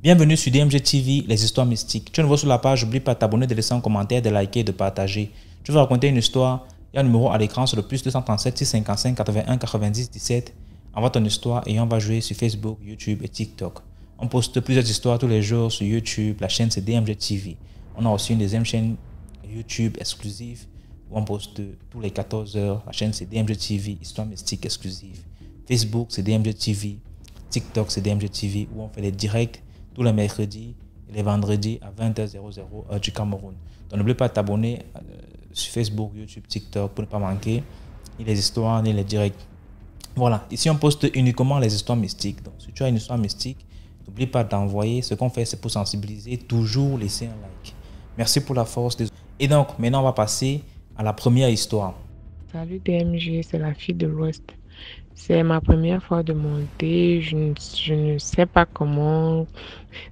Bienvenue sur DMG TV, les histoires mystiques. Tu es nouveau sur la page, n'oublie pas de t'abonner, de laisser un commentaire, de liker et de partager. Tu veux raconter une histoire? Il y a un numéro à l'écran sur le plus 237 655 81 90 17. Envoie ton histoire et on va jouer sur Facebook, YouTube et TikTok. On poste plusieurs histoires tous les jours sur YouTube. La chaîne c'est DMG TV. On a aussi une deuxième chaîne YouTube exclusive où on poste tous les 14 heures. La chaîne c'est DMG TV, histoire mystique exclusive. Facebook c'est DMG TV. TikTok c'est DMG TV où on fait les directs tous les mercredis et les vendredis à 20h00 heure du Cameroun. Donc n'oublie pas de t'abonner sur Facebook, YouTube, TikTok pour ne pas manquer ni les histoires ni les directs. Voilà, ici on poste uniquement les histoires mystiques. Donc si tu as une histoire mystique, n'oublie pas d'envoyer. Ce qu'on fait c'est pour sensibiliser, toujours laisser un like. Merci pour la force. Et donc maintenant on va passer à la première histoire. Salut DMG, c'est la fille de l'Ouest. C'est ma première fois de monter. Je ne sais pas comment.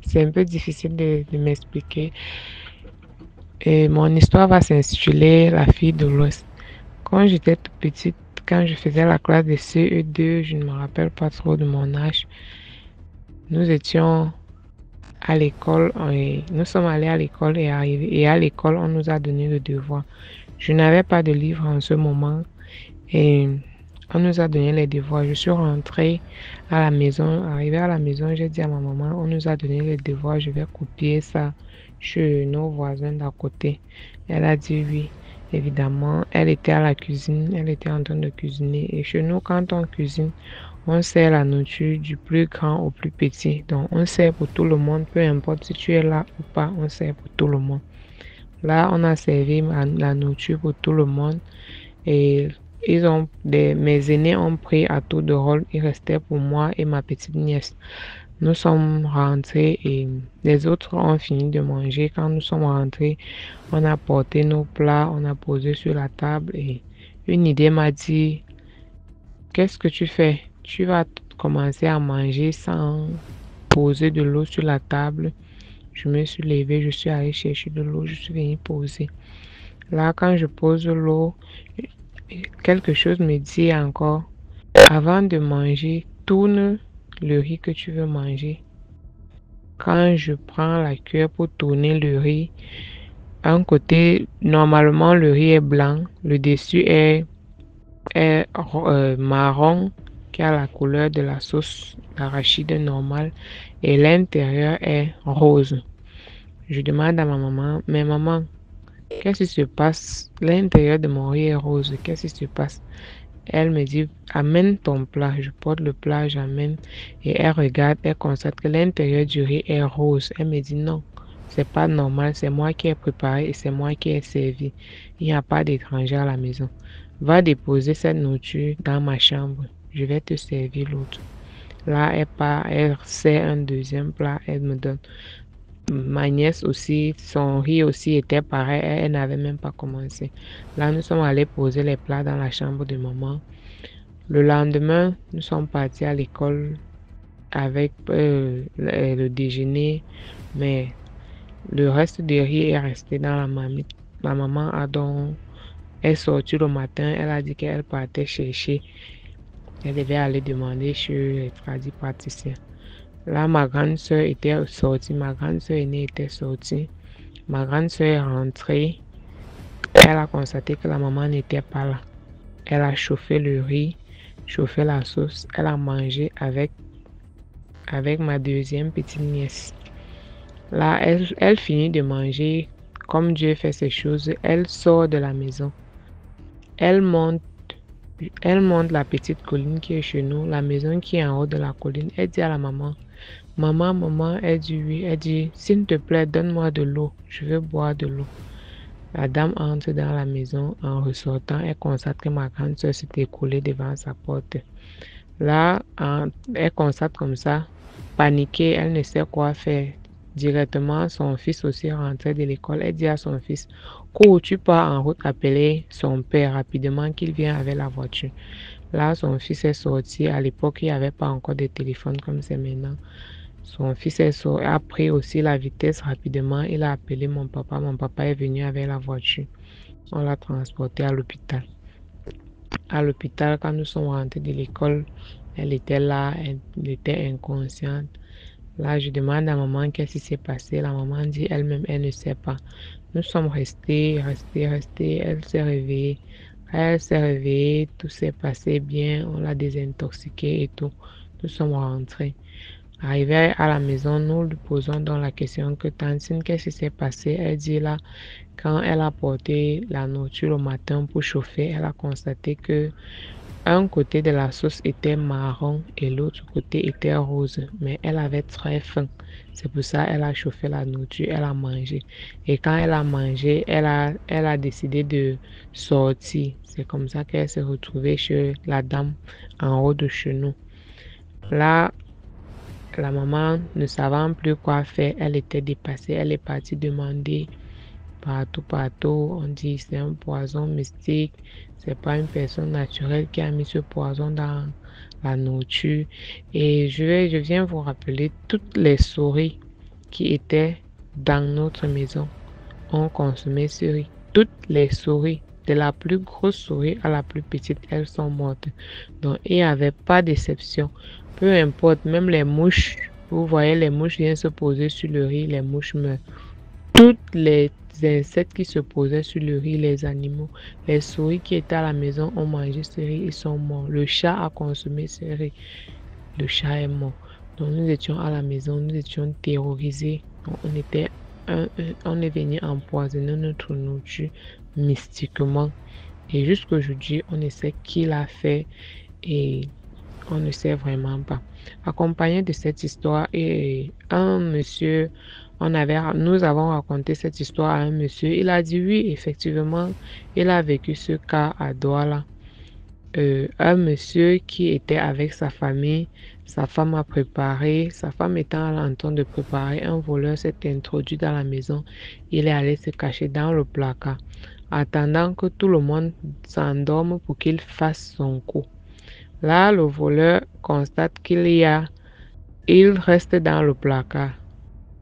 C'est un peu difficile de m'expliquer. Et mon histoire va s'intituler La fille de l'Ouest. Quand j'étais toute petite, quand je faisais la classe de CE2, je ne me rappelle pas trop de mon âge. Nous étions à l'école, nous sommes allés à l'école et à l'école, on nous a donné le devoir. Je n'avais pas de livre en ce moment et on nous a donné les devoirs. Je suis rentrée à la maison. Arrivée à la maison, j'ai dit à ma maman, on nous a donné les devoirs, je vais copier ça chez nos voisins d'à côté. Elle a dit oui, évidemment. Elle était à la cuisine, elle était en train de cuisiner. Et chez nous, quand on cuisine, on sert la nourriture du plus grand au plus petit. Donc, on sert pour tout le monde, peu importe si tu es là ou pas, on sert pour tout le monde. Là, on a servi la nourriture pour tout le monde. Et mes aînés ont pris à tour de rôle. Il restait pour moi et ma petite nièce. Nous sommes rentrés et les autres ont fini de manger. Quand nous sommes rentrés, on a porté nos plats, on a posé sur la table et une idée m'a dit, qu'est-ce que tu fais? Tu vas commencer à manger sans poser de l'eau sur la table. Je me suis levée, je suis allée chercher de l'eau, je suis venue poser. Là, quand je pose l'eau, quelque chose me dit encore, avant de manger, tourne le riz que tu veux manger. Quand je prends la cuillère pour tourner le riz, un côté, normalement le riz est blanc, le dessus est marron, qui a la couleur de la sauce d'arachide normale, et l'intérieur est rose. Je demande à ma maman, mais maman, qu'est-ce qui se passe? L'intérieur de mon riz est rose, qu'est-ce qui se passe? Elle me dit, amène ton plat. Je porte le plat, j'amène. Et elle regarde, elle constate que l'intérieur du riz est rose. Elle me dit, non, c'est pas normal, c'est moi qui ai préparé et c'est moi qui ai servi. Il n'y a pas d'étranger à la maison. Va déposer cette nourriture dans ma chambre. Je vais te servir l'autre. Là, elle sert un deuxième plat, elle me donne. Ma nièce aussi, son riz aussi était pareil, elle n'avait même pas commencé. Là, nous sommes allés poser les plats dans la chambre de maman. Le lendemain, nous sommes partis à l'école avec le déjeuner, mais le reste du riz est resté dans la marmite. Ma maman est sortie le matin, elle a dit qu'elle partait chercher. Elle devait aller demander chez les tradipraticiens. Là, ma grande soeur était sortie, ma grande soeur aînée était sortie. Ma grande soeur est rentrée. Elle a constaté que la maman n'était pas là. Elle a chauffé le riz, chauffé la sauce. Elle a mangé avec ma deuxième petite nièce. Là, elle finit de manger. Comme Dieu fait ces choses, elle sort de la maison. Elle monte la petite colline qui est chez nous, la maison qui est en haut de la colline. Elle dit à la maman, maman, elle dit oui. Elle dit, s'il te plaît, donne-moi de l'eau. Je veux boire de l'eau. La dame entre dans la maison. En ressortant, elle constate que ma grande soeur s'est écoulée devant sa porte. Là, elle constate comme ça, paniquée, elle ne sait quoi faire. Directement, son fils aussi rentré de l'école. Elle dit à son fils, cours, tu pars en route appeler son père rapidement qu'il vienne avec la voiture. Là, son fils est sorti. À l'époque, il n'y avait pas encore de téléphone comme c'est maintenant. Son fils a pris aussi la vitesse rapidement. Il a appelé mon papa. Mon papa est venu avec la voiture. On l'a transporté à l'hôpital. à l'hôpital, quand nous sommes rentrés de l'école, elle était là, elle était inconsciente. Là, je demande à maman qu'est-ce qui s'est passé. La maman dit elle-même, elle ne sait pas. Nous sommes restés. Elle s'est réveillée. Elle s'est réveillée, tout s'est passé bien. On l'a désintoxiquée et tout. Nous sommes rentrés. Arrivé à la maison, nous lui posons donc la question que Tantine, qu'est-ce qui s'est passé? Elle dit là, quand elle a porté la nourriture au matin pour chauffer, elle a constaté que un côté de la sauce était marron et l'autre côté était rose, mais elle avait très faim. C'est pour ça qu'elle a chauffé la nourriture, elle a mangé. Et quand elle a mangé, elle a décidé de sortir. C'est comme ça qu'elle s'est retrouvée chez la dame en haut de chez nous. Là, la maman, ne savant plus quoi faire, elle était dépassée. Elle est partie demander partout. On dit c'est un poison mystique. C'est pas une personne naturelle qui a mis ce poison dans la nourriture. Et je viens vous rappeler toutes les souris qui étaient dans notre maison ont consommé ce riz. Toutes les souris, de la plus grosse souris à la plus petite, elles sont mortes. Donc il n'y avait pas d'exception. Peu importe, même les mouches, vous voyez, les mouches viennent se poser sur le riz, les mouches meurent. Toutes les insectes qui se posaient sur le riz, les animaux, les souris qui étaient à la maison ont mangé ce riz, ils sont morts. Le chat a consommé ce riz, le chat est mort. Donc nous étions à la maison, nous étions terrorisés. Donc, on est venu empoisonner notre nourriture mystiquement. Et jusqu'aujourd'hui, on ne sait qui l'a fait et on ne sait vraiment pas. Accompagné de cette histoire, et un monsieur, nous avons raconté cette histoire à un monsieur. Il a dit oui, effectivement, il a vécu ce cas à Douala. Un monsieur qui était avec sa famille, sa femme étant en train de préparer, un voleur s'est introduit dans la maison. Il est allé se cacher dans le placard, attendant que tout le monde s'endorme pour qu'il fasse son coup. Là, le voleur constate il reste dans le placard.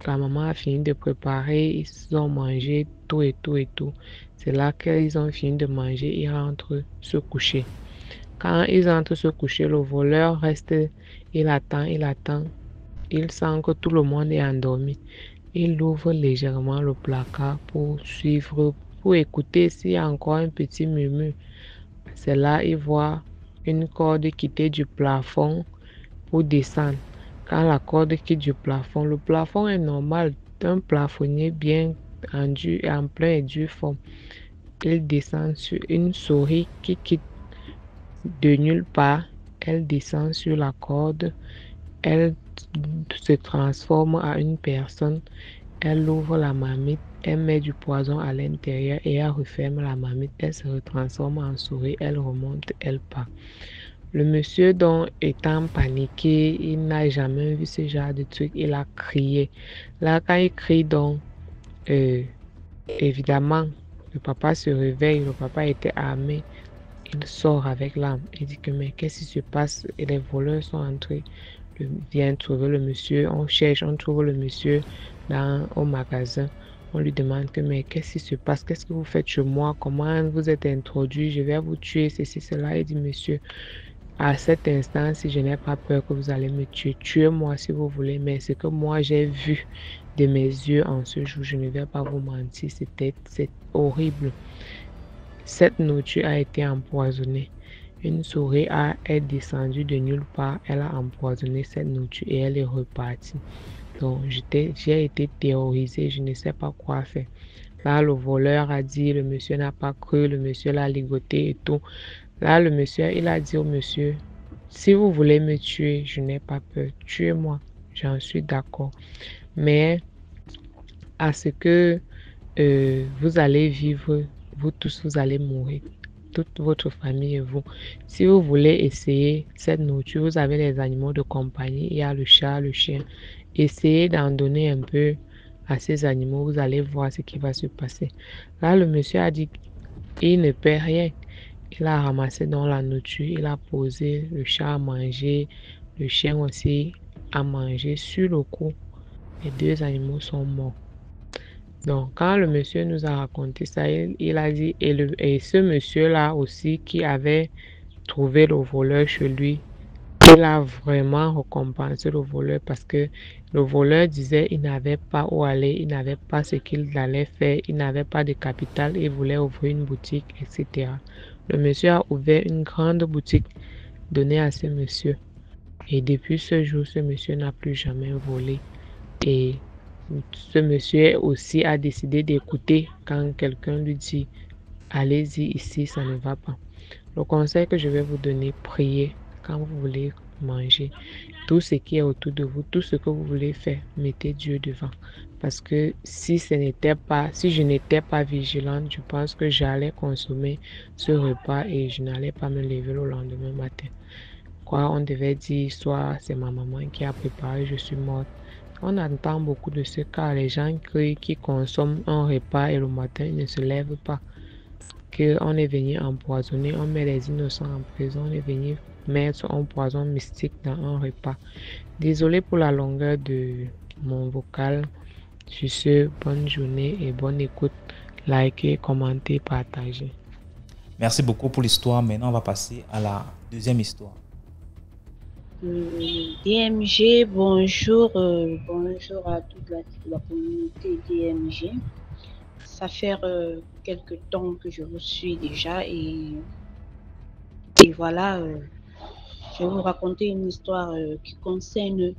La maman a fini de préparer, ils ont mangé tout et tout et tout. C'est là qu'ils ont fini de manger, ils rentrent se coucher. Quand ils entrent se coucher, le voleur reste, il attend. Il sent que tout le monde est endormi. Il ouvre légèrement le placard pour écouter s'il y a encore un petit murmure. C'est là qu'il voit une corde quitter du plafond pour descendre. Quand la corde quitte du plafond, le plafond est normal, un plafonnier bien en plein et dure forme. Il descend sur une souris qui quitte de nulle part. Elle descend sur la corde. Elle se transforme en une personne. Elle ouvre la marmite. Elle met du poison à l'intérieur et elle referme la marmite. Elle se retransforme en souris. Elle remonte, elle part. Le monsieur, donc, étant paniqué, il n'a jamais vu ce genre de truc. Il a crié. Là, quand il crie, donc, évidemment, le papa se réveille. Le papa était armé. Il sort avec l'arme. Il dit que, mais qu'est-ce qui se passe? Et les voleurs sont entrés. Vient trouver le monsieur. On cherche, on trouve le monsieur au magasin. On lui demande que, mais qu'est-ce qui se passe? Qu'est-ce que vous faites chez moi? Comment vous êtes introduit? Je vais vous tuer, ceci, cela. Il dit, monsieur, à cet instant, si je n'ai pas peur que vous allez me tuer, tuez-moi si vous voulez, mais ce que moi j'ai vu de mes yeux en ce jour, je ne vais pas vous mentir, c'est horrible. Cette nourriture a été empoisonnée. Une souris est descendue de nulle part, elle a empoisonné cette nourriture et elle est repartie. Donc j'ai été terrorisée, je ne sais pas quoi faire. Là, le voleur a dit, le monsieur n'a pas cru, le monsieur l'a ligoté et tout. Là, le monsieur, il a dit au monsieur, si vous voulez me tuer, je n'ai pas peur, tuez-moi, j'en suis d'accord. Mais à ce que vous allez vivre, vous tous, vous allez mourir, toute votre famille et vous. Si vous voulez essayer cette nourriture, vous avez les animaux de compagnie, il y a le chat, le chien. Essayez d'en donner un peu à ces animaux, vous allez voir ce qui va se passer. Là, le monsieur a dit qu'il ne paie rien. Il a ramassé dans la nourriture, il a posé, le chat a mangé, le chien aussi a mangé. Sur le coup, les deux animaux sont morts. Donc, quand le monsieur nous a raconté ça, il a dit, et ce monsieur-là aussi qui avait trouvé le voleur chez lui. Il a vraiment récompensé le voleur parce que le voleur disait qu'il n'avait pas où aller, il n'avait pas ce qu'il allait faire, il n'avait pas de capital, il voulait ouvrir une boutique, etc. Le monsieur a ouvert une grande boutique donnée à ce monsieur. Et depuis ce jour, ce monsieur n'a plus jamais volé. Et ce monsieur aussi a décidé d'écouter quand quelqu'un lui dit, allez-y ici, ça ne va pas. Le conseil que je vais vous donner, priez quand vous voulez manger. Tout ce qui est autour de vous, tout ce que vous voulez faire, mettez Dieu devant. Parce que si je n'étais pas vigilante, je pense que j'allais consommer ce repas et je n'allais pas me lever le lendemain matin. Quoi, on devait dire, soit c'est ma maman qui a préparé, je suis morte. On entend beaucoup de ce cas, les gens qui consomment un repas et le matin, ils ne se lèvent pas. Qu'on est venu empoisonner, on met les innocents en prison, on est venu mettre un poison mystique dans un repas. Désolé pour la longueur de mon vocal. Sur ce, bonne journée et bonne écoute. Likez, commentez, partagez. Merci beaucoup pour l'histoire. Maintenant, on va passer à la deuxième histoire. DMG, bonjour, bonjour à toute la communauté DMG. Ça fait quelques temps que je vous suis déjà et voilà, je vais vous raconter une histoire qui concerne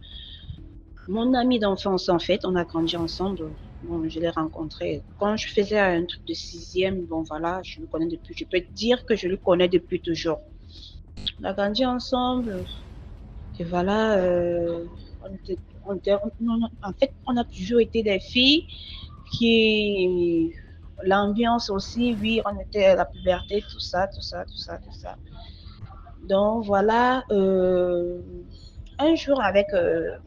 mon ami d'enfance en fait. On a grandi ensemble. Bon, je l'ai rencontré quand je faisais un truc de 6e. Bon voilà, je le connais depuis. Je peux dire que je le connais depuis toujours. On a grandi ensemble. Et voilà, en fait, on a toujours été des filles qui, l'ambiance aussi, oui, on était à la puberté, tout ça. Donc voilà, un jour avec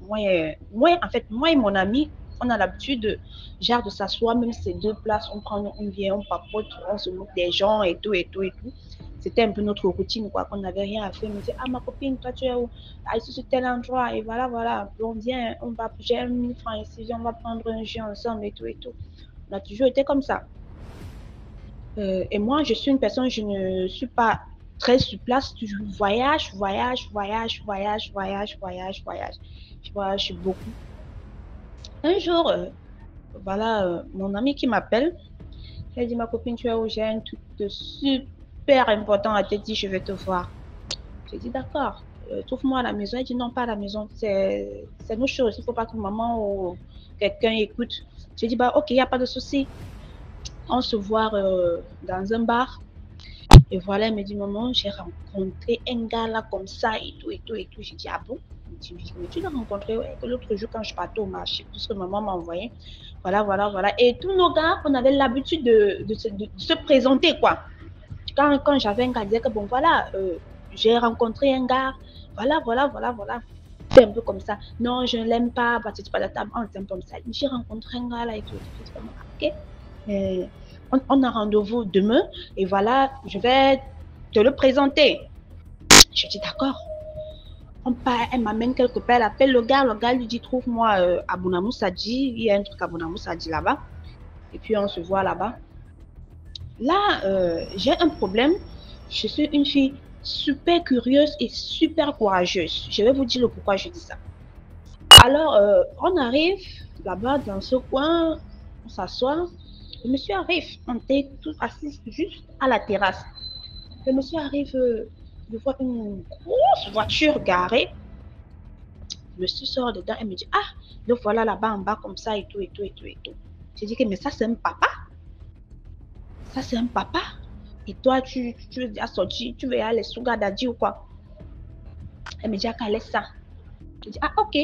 moi et mon ami, on a l'habitude genre de s'asseoir, même ces deux places, on vient, on papote, on se moque des gens et tout. C'était un peu notre routine, quoi, qu'on n'avait rien à faire. On me dit, ah, ma copine, toi, tu es où? Ah, ici, sur tel endroit. Et voilà. On vient, j'ai 1000 francs ici, on va prendre un jeu ensemble et tout. On a toujours été comme ça. Et moi, je suis une personne, je ne suis pas très sur place. Je voyage. Je voyage beaucoup. Un jour, voilà, mon ami qui m'appelle, elle dit, ma copine, tu es où? J'ai un truc de super important à te dire, je vais te voir. J'ai dit, d'accord, trouve-moi à la maison. Elle dit, non, pas à la maison, c'est nos choses, il ne faut pas que maman ou quelqu'un écoute. J'ai dit, bah, ok, il n'y a pas de souci. On se voit dans un bar. Et voilà, elle me dit, maman, j'ai rencontré un gars là comme ça et tout. J'ai dit, ah bon? Mais tu l'as rencontré l'autre jour quand je partais au marché, puisque maman m'a envoyé. Voilà. Et tous nos gars, on avait l'habitude de se présenter, quoi. Quand j'avais un gars, je disais que bon, voilà, j'ai rencontré un gars, voilà. C'est un peu comme ça. Non, je ne l'aime pas, parce que pas la table, on s'aime comme ça. J'ai rencontré un gars là et tout. Ok. On a rendez-vous demain et voilà, je vais te le présenter. Je dis d'accord. Elle m'amène quelque part, elle appelle le gars lui dit trouve-moi à Bounamou Sadji, il y a un truc à Bounamou Sadji là-bas. Et puis on se voit là-bas. Là, j'ai un problème. Je suis une fille super curieuse et super courageuse. Je vais vous dire le pourquoi je dis ça. Alors, on arrive là-bas dans ce coin, on s'assoit. Le monsieur arrive, on était tous assis juste à la terrasse. Le monsieur arrive, je vois une grosse voiture garée. Le monsieur sort dedans et me dit, ah, le voilà là-bas en bas comme ça et tout. J'ai dit que, mais ça c'est un papa. Ça c'est un papa. Et toi, tu as sorti, tu veux aller sous Gadadi ou quoi? Elle me dit, ah, qu'elle laisse ça. Je dis, ah, ok,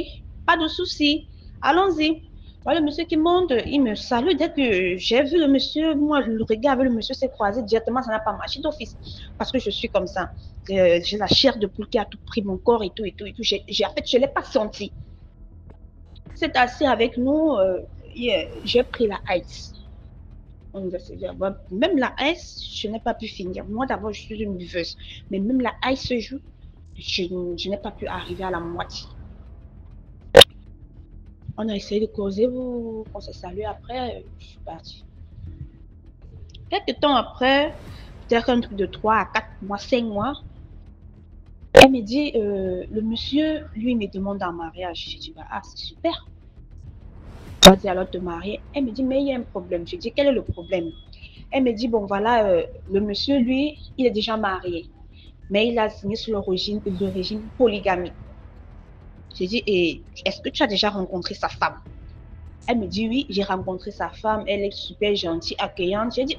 pas de souci, allons-y. Voilà, le monsieur qui monte, il me salue. Dès que j'ai vu le monsieur, moi, le regard avec le monsieur s'est croisé directement, ça n'a pas marché d'office. Parce que je suis comme ça. J'ai la chair de poule qui a tout pris mon corps et tout. En fait, je ne l'ai pas senti. C'est assis avec nous, j'ai pris la ice. Même la ice, je n'ai pas pu finir. Moi, d'abord, je suis une buveuse. Mais même la ice ce jour, je n'ai pas pu arriver à la moitié. On a essayé de causer, on s'est salué après, je suis partie. Quelques temps après, peut-être un truc de 3 à 4 mois, 5 mois, Elle me dit, le monsieur, lui, me demande en mariage. Je dis, bah, ah, c'est super. Vas-y alors te marier. Elle me dit, mais il y a un problème. Je dis, quel est le problème? Elle me dit, bon, voilà, le monsieur, lui, il est déjà marié. Mais il a signé sur le régime polygamie. J'ai dit, et est-ce que tu as déjà rencontré sa femme? Elle me dit, oui, j'ai rencontré sa femme. Elle est super gentille, accueillante. J'ai dit,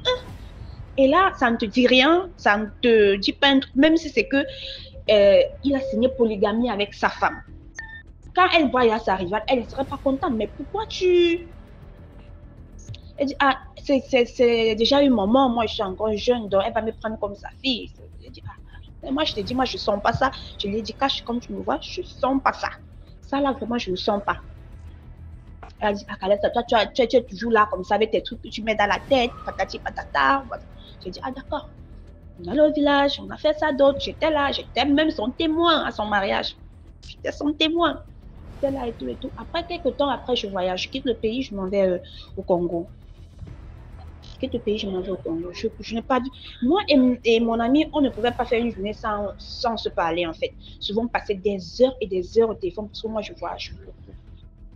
et là, ça ne te dit rien, ça ne te dit pas un truc, même si c'est que il a signé polygamie avec sa femme. Quand elle voit sa rivale, elle ne serait pas contente. Mais pourquoi tu... Elle dit, ah, c'est déjà une maman, moi je suis encore jeune, donc elle va me prendre comme sa fille. Je dis, ah, moi je te dis, moi je ne sens pas ça. Je lui ai dit, cache comme tu me vois, je ne sens pas ça. Ça là, vraiment, je ne sens pas. Elle a dit, ah, Kalesa, toi tu es toujours là comme ça avec tes trucs que tu mets dans la tête, patati patata. J'ai dit, ah d'accord. On allait au village, on a fait ça d'autres, j'étais là, j'étais même son témoin à son mariage. J'étais son témoin. J'étais là et tout et tout. Après, quelques temps après, je voyage, je quitte le pays, je m'en vais au Congo. Je quitte le pays, je m'en vais au Congo. Je n'ai pas dit... Moi et mon ami, on ne pouvait pas faire une journée sans se parler en fait. Souvent, on passait des heures et des heures au téléphone parce que moi, je voyage beaucoup.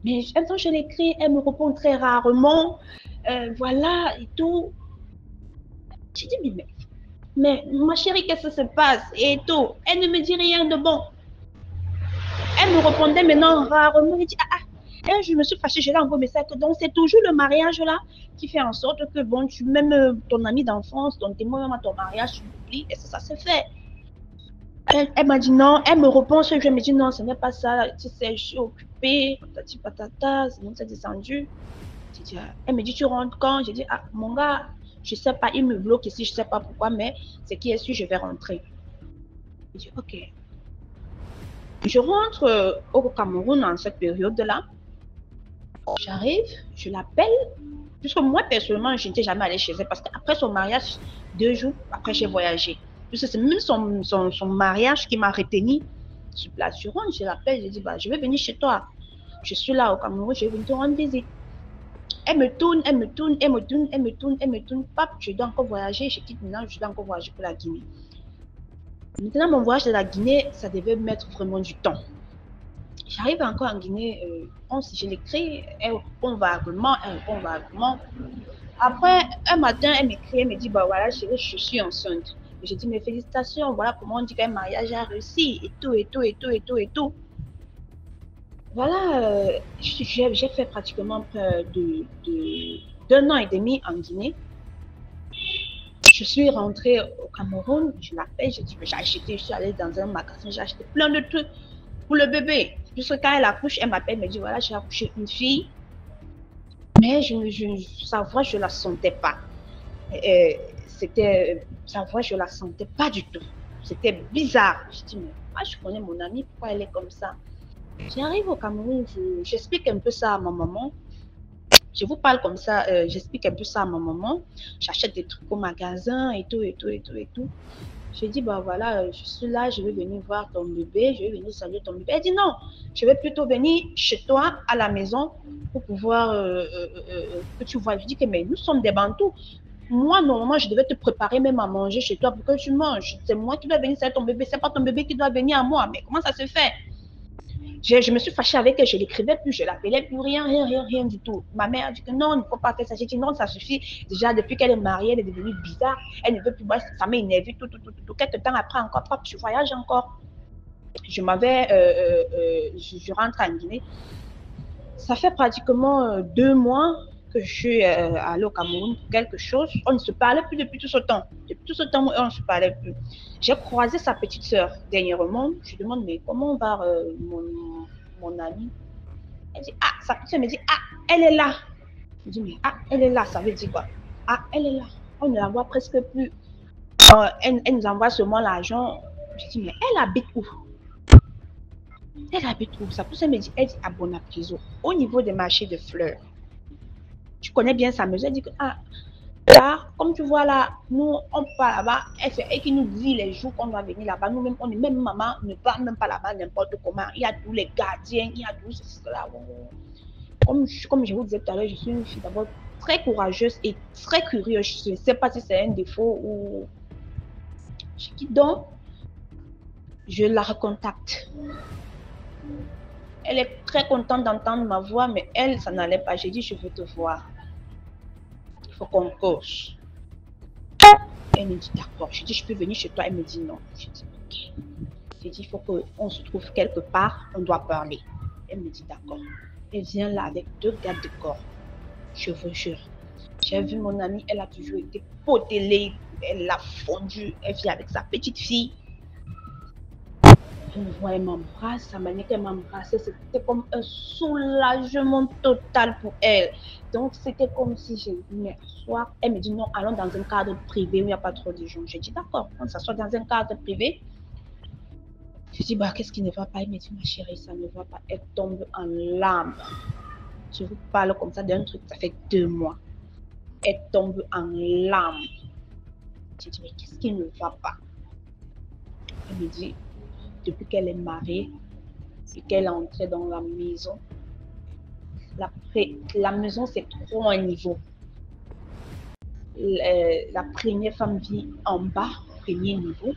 Mais un temps, je l'écris, elle me répond très rarement. Voilà et tout. J'ai dit, mais ma chérie, qu'est-ce qui se passe? Et tout. Elle ne me dit rien de bon. Elle me répondait maintenant rarement. Elle dit, et je me suis fâchée, je l'ai envoyé un message. Donc, c'est toujours le mariage là qui fait en sorte que, bon, tu même ton ami d'enfance, ton témoin, même à ton mariage, tu l'oublies. Et ça se fait. Elle m'a dit non. Elle me répond, je me dis non, ce n'est pas ça. Tu sais, je suis occupée. Patati patata, sinon c'est descendu. Elle me dit, tu rentres quand? J'ai dit, ah, mon gars, je ne sais pas, il me bloque ici, je ne sais pas pourquoi, mais c'est qui est sûr, je vais rentrer. Je dis, ok. Je rentre au Cameroun en cette période-là. J'arrive, je l'appelle, puisque moi, personnellement, je n'étais jamais allée chez elle, parce qu'après son mariage, 2 jours après, j'ai voyagé. Puisque c'est même son mariage qui m'a retenu sur place. Je rentre, je l'appelle, je dis, bah, je vais venir chez toi. Je suis là au Cameroun, je vais venir te rendre visite. Elle me tourne, elle me tourne, elle me tourne, elle me tourne, elle me tourne. Pap, je dois encore voyager. Je quitte maintenant, je dois encore voyager pour la Guinée. Maintenant, mon voyage de la Guinée, ça devait mettre vraiment du temps. J'arrive encore en Guinée, je l'écris, elle répond vaguement, Après, un matin, elle m'écrit, elle me dit, bah voilà, chérie, je suis enceinte. Et je dis, mes félicitations, voilà comment on dit qu'un mariage a réussi, et tout, et tout, et tout, et tout, et tout. Voilà, j'ai fait pratiquement d'un an et demi en Guinée. Je suis rentrée au Cameroun, je l'appelle, je dis que j'ai acheté, je suis allée dans un magasin, j'ai acheté plein de trucs pour le bébé. Puisque quand elle accouche, elle m'appelle, elle me dit voilà, j'ai accouché une fille. Mais sa voix, je ne la sentais pas. Sa voix, je ne la sentais pas du tout. C'était bizarre. Je dis, mais moi, je connais mon amie, pourquoi elle est comme ça? J'arrive au Cameroun, j'explique un peu ça à ma maman. Je vous parle comme ça, j'explique un peu ça à ma maman. J'achète des trucs au magasin et tout, et tout, et tout, et tout. Je dis, bah voilà, je suis là, je vais venir voir ton bébé, je vais venir saluer ton bébé. Elle dit, non, je vais plutôt venir chez toi, à la maison, pour pouvoir que tu vois. Je dis que, mais nous sommes des Bantous. Moi, normalement, je devais te préparer même à manger chez toi pour que tu manges. C'est moi qui dois venir saluer ton bébé, c'est pas ton bébé qui doit venir à moi. Mais comment ça se fait? Je me suis fâchée avec elle, je l'écrivais plus, je l'appelais plus, rien du tout. Ma mère a dit que non, il ne faut pas faire ça. J'ai dit non, ça suffit. Déjà, depuis qu'elle est mariée, elle est devenue bizarre. Elle ne veut plus voir, ça m'a énervée, tout. Quelques temps après, encore, hop, je voyage encore. Je rentre en Guinée. Ça fait pratiquement 2 mois que je suis allée au Cameroun pour quelque chose. On ne se parlait plus depuis tout ce temps. Depuis tout ce temps, on ne se parlait plus. J'ai croisé sa petite sœur dernièrement. Je lui demande, mais comment va mon amie? Elle dit, sa petite sœur me dit, elle est là. Je dis, mais elle est là, ça veut dire quoi? Elle est là. On ne la voit presque plus. Elle nous envoie seulement l'argent. Je dis, mais elle habite où? Elle habite où? Sa petite sœur me dit, elle dit à Bonapiso, au niveau des marchés de fleurs. Tu connais bien sa maison. Elle dit que, là, comme tu vois là, nous, on part là-bas. C'est elle qui nous dit les jours qu'on doit venir là-bas. Nous-mêmes, même maman ne part même pas là-bas n'importe comment. Il y a tous les gardiens, il y a tout cela. Comme je vous disais tout à l'heure, je suis une fille d'abord très courageuse et très curieuse. Je ne sais pas si c'est un défaut ou... Je dis donc, Je la recontacte. Elle est très contente d'entendre ma voix, mais elle, ça n'allait pas. J'ai dit, je veux te voir. Il faut qu'on cause. Elle me dit, d'accord. Je dis, je peux venir chez toi. Elle me dit, non. Je dis, ok. J'ai dit, il faut qu'on se trouve quelque part. On doit parler. Elle me dit, d'accord. Elle vient là avec 2 gardes de corps. Je vous jure. J'ai vu mon amie, elle a toujours été potelée. Elle l'a fondue. Elle vient avec sa petite fille. Elle me voit, elle m'embrasse. Sa manière qu'elle m'embrassait, c'était comme un soulagement total pour elle. Donc, c'était comme si j'ai dit, mais soir, elle me dit, non, allons dans un cadre privé où il n'y a pas trop de gens. J'ai dit, d'accord, on s'assoit dans un cadre privé. Je dis, bah, qu'est-ce qui ne va pas? Elle me dit, ma chérie, ça ne va pas. Elle tombe en larmes. Je vous parle comme ça d'un truc, ça fait 2 mois. Elle tombe en larmes. Je dis, mais qu'est-ce qui ne va pas? Elle me dit, depuis qu'elle est mariée et qu'elle est entrée dans la maison, la maison, c'est 3 niveaux. La première femme vit en bas, premier niveau,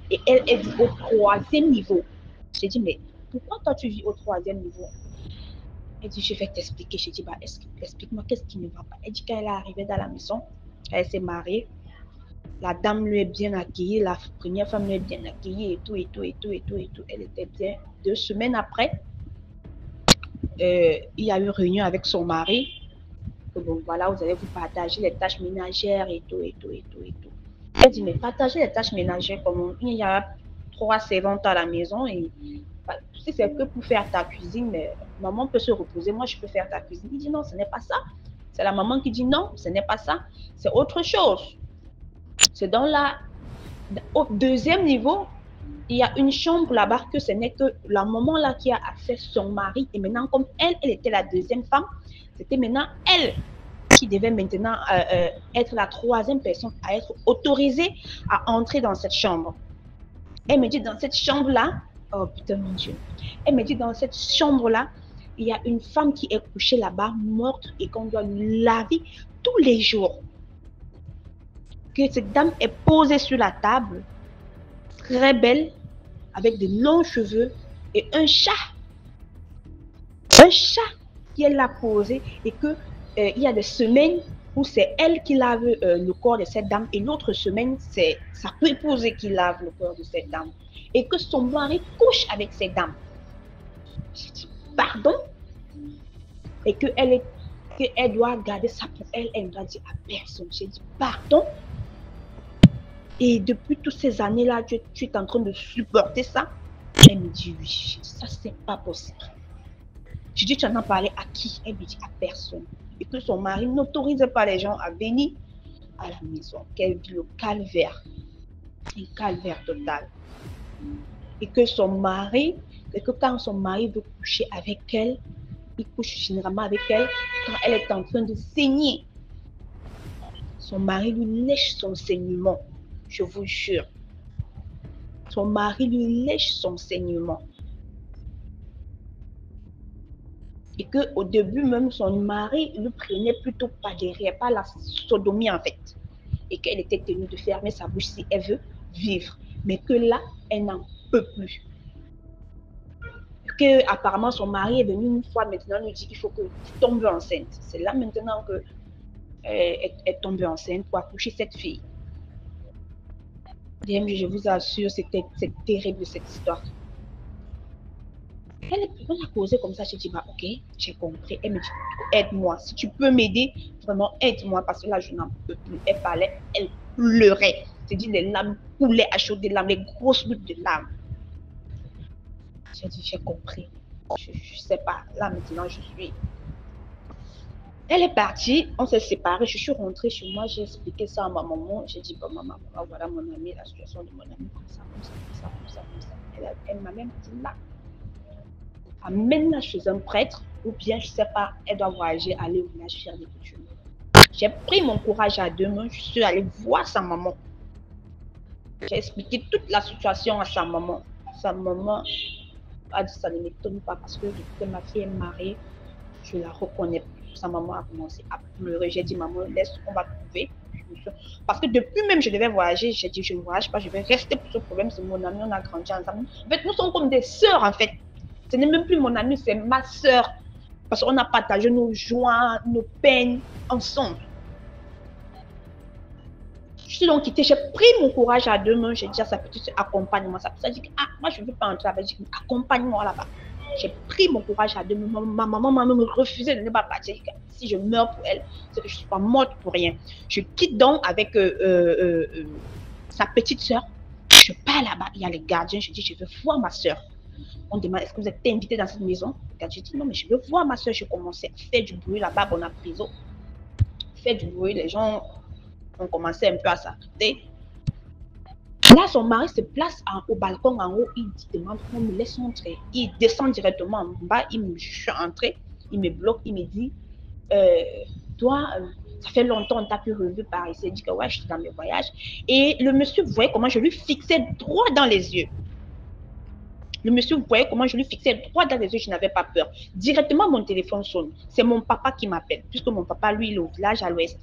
et elle vit au 3e niveau. J'ai dit, mais pourquoi toi tu vis au 3e niveau? Elle dit, je vais t'expliquer. J'ai dit, bah, explique-moi, qu'est-ce qui ne va pas? Elle dit, quand elle est arrivée dans la maison, elle s'est mariée, la dame lui est bien accueillie, la première femme lui est bien accueillie et tout, et tout, et tout, et tout, et tout. Elle était bien. 2 semaines après, il y a eu réunion avec son mari. Que bon, voilà, vous allez vous partager les tâches ménagères et tout, et tout, et tout, et tout. Elle dit, mais partager les tâches ménagères, comme il y a 3 servantes à la maison, et si c'est que pour faire ta cuisine, maman peut se reposer, moi je peux faire ta cuisine. Il dit, non, ce n'est pas ça. C'est la maman qui dit, non, ce n'est pas ça. C'est autre chose. C'est au 2e niveau, il y a une chambre là-bas que ce n'est que la maman là qui a accès son mari. Et maintenant, comme elle était la 2e femme, c'était maintenant elle qui devait maintenant être la 3e personne à être autorisée à entrer dans cette chambre. Elle me dit, dans cette chambre-là, oh putain mon Dieu, elle me dit, dans cette chambre-là, il y a une femme qui est couchée là-bas, morte, et qu'on doit lui laver tous les jours. Que cette dame est posée sur la table, très belle, avec de longs cheveux et un chat. Un chat qu'elle l'a posé et que il y a des semaines où c'est elle qui lave le corps de cette dame et l'autre semaine, c'est sa préposée qui lave le corps de cette dame. Et que son mari couche avec cette dame. J'ai dit, pardon? Et qu'elle doit garder ça pour elle, elle ne doit dire à personne. J'ai dit, pardon? Et depuis toutes ces années-là, tu es en train de supporter ça? Elle me dit oui. J'ai dit, ça, c'est pas possible. Je dis, tu en as parlé à qui? Elle me dit, à personne. Et que son mari n'autorise pas les gens à venir à la maison. Qu'elle vit le calvaire. Un calvaire total. Et que quand son mari veut coucher avec elle, il couche généralement avec elle quand elle est en train de saigner. Son mari lui lèche son saignement. Je vous jure. Son mari lui lèche son saignement. Et qu'au début même, son mari le prenait plutôt par derrière, pas la sodomie en fait. Et qu'elle était tenue de fermer sa bouche si elle veut vivre. Mais que là, elle n'en peut plus. Que apparemment son mari est venu une fois maintenant lui dit qu'il faut que tu tombes enceinte. C'est là maintenant que elle tombe enceinte pour accoucher cette fille. Je vous assure, c'est terrible cette histoire. On a causé comme ça, je dis, bah ok, j'ai compris. Elle me dit, aide-moi, si tu peux m'aider, vraiment aide-moi, parce que là, je n'en peux plus. Elle parlait, elle pleurait. C'est dit, les larmes coulaient à chaud des larmes, les grosses gouttes de larmes. J'ai dit, j'ai compris. Je sais pas, là maintenant, je suis... Elle est partie, on s'est séparés, je suis rentrée chez moi, j'ai expliqué ça à ma maman. J'ai dit, bon, maman, voilà mon amie, la situation de mon amie, comme ça, comme ça, comme ça, comme ça, comme ça. Elle m'a même dit, là, amène-la chez un prêtre, ou bien, je sais pas, elle doit voyager, aller au village faire des coutumes. J'ai pris mon courage à 2 mains, je suis allée voir sa maman. J'ai expliqué toute la situation à sa maman. Sa maman a dit, ça ne m'étonne pas, parce que depuis que ma fille est mariée, je la reconnais plus. Sa maman a commencé à pleurer. J'ai dit, maman, laisse, on va trouver solution. Parce que depuis même je devais voyager, j'ai dit je ne voyage pas, je vais rester pour ce problème, c'est mon ami, on a grandi ensemble. En fait, nous sommes comme des sœurs en fait. Ce n'est même plus mon ami, c'est ma sœur. Parce qu'on a partagé nos joies, nos peines ensemble. Je suis donc quittée, j'ai pris mon courage à deux mains, j'ai dit à sa petite soeur, accompagne-moi. Sa petite soeur dit, ah, moi je ne veux pas entrer avec, j'ai dit, accompagne-moi là-bas. J'ai pris mon courage à deux mains, ma maman m'a même refusé de ne pas partir. Si je meurs pour elle, c'est que je ne suis pas morte pour rien. Je quitte donc avec sa petite soeur, je pars là-bas, il y a les gardiens, je dis, je veux voir ma soeur. On demande, est-ce que vous êtes invité dans cette maison? J'ai dit, non, mais je veux voir ma soeur. Je commençais à faire du bruit là-bas, on a prison. Faire du bruit, les gens ont commencé un peu à s'arrêter. Là, son mari se place au balcon en haut, il demande qu'on me laisse entrer. Il descend directement en bas, je suis entrée, il me bloque, il me dit, toi, ça fait longtemps on t'a plus revu par ici. Il dit que ouais, je suis dans mes voyages. Et le monsieur voyait comment je lui fixais droit dans les yeux. Le monsieur voyait comment je lui fixais droit dans les yeux, je n'avais pas peur. Directement, mon téléphone sonne. C'est mon papa qui m'appelle, puisque mon papa, lui, il est au village à l'ouest.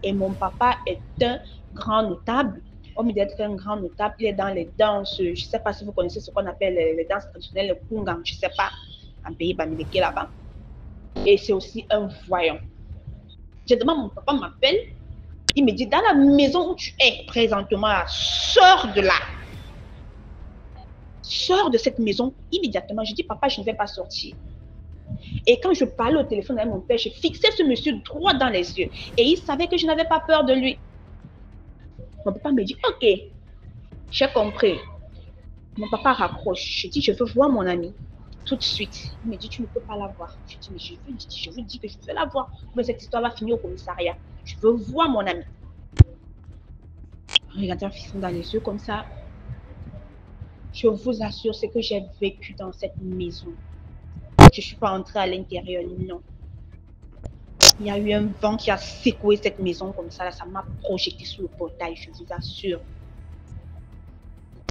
Et mon papa est un grand notable. Homme d'être un grand notable, il est dans les danses. Je ne sais pas si vous connaissez ce qu'on appelle les danses traditionnelles, le kungang, je ne sais pas, un pays bamileke là-bas. Et c'est aussi un voyant. Directement, mon papa m'appelle. Il me dit, dans la maison où tu es présentement, sors de là. Sors de cette maison immédiatement. Je dis, papa, je ne vais pas sortir. Et quand je parlais au téléphone avec mon père, je fixais ce monsieur droit dans les yeux. Et il savait que je n'avais pas peur de lui. Mon papa me dit, ok, j'ai compris. Mon papa raccroche. Je dis, je veux voir mon ami. Tout de suite. Il me dit, tu ne peux pas la voir. Je dis, mais je veux dire que je veux la voir. Mais cette histoire va finir au commissariat. Je veux voir mon ami. Regardez un fixant dans les yeux comme ça. Je vous assure, ce que j'ai vécu dans cette maison. Je ne suis pas entrée à l'intérieur, non. Il y a eu un vent qui a secoué cette maison comme ça. Là, ça m'a projeté sous le portail, je vous assure.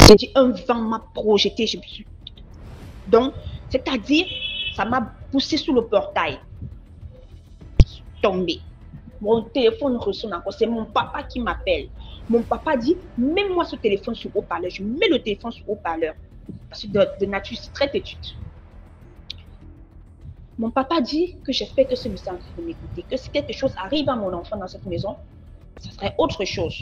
J'ai dit, un vent m'a projeté. Donc, c'est-à-dire, ça m'a poussé sous le portail. Je suis tombée. Mon téléphone ressonne encore. C'est mon papa qui m'appelle. Mon papa dit, mets-moi ce téléphone sur haut-parleur. Je mets le téléphone sur haut-parleur. Parce que de nature, c'est très têtu. Mon papa dit que j'espère que ce monsieur est en train de m'écouter. Que si quelque chose arrive à mon enfant dans cette maison, ça serait autre chose.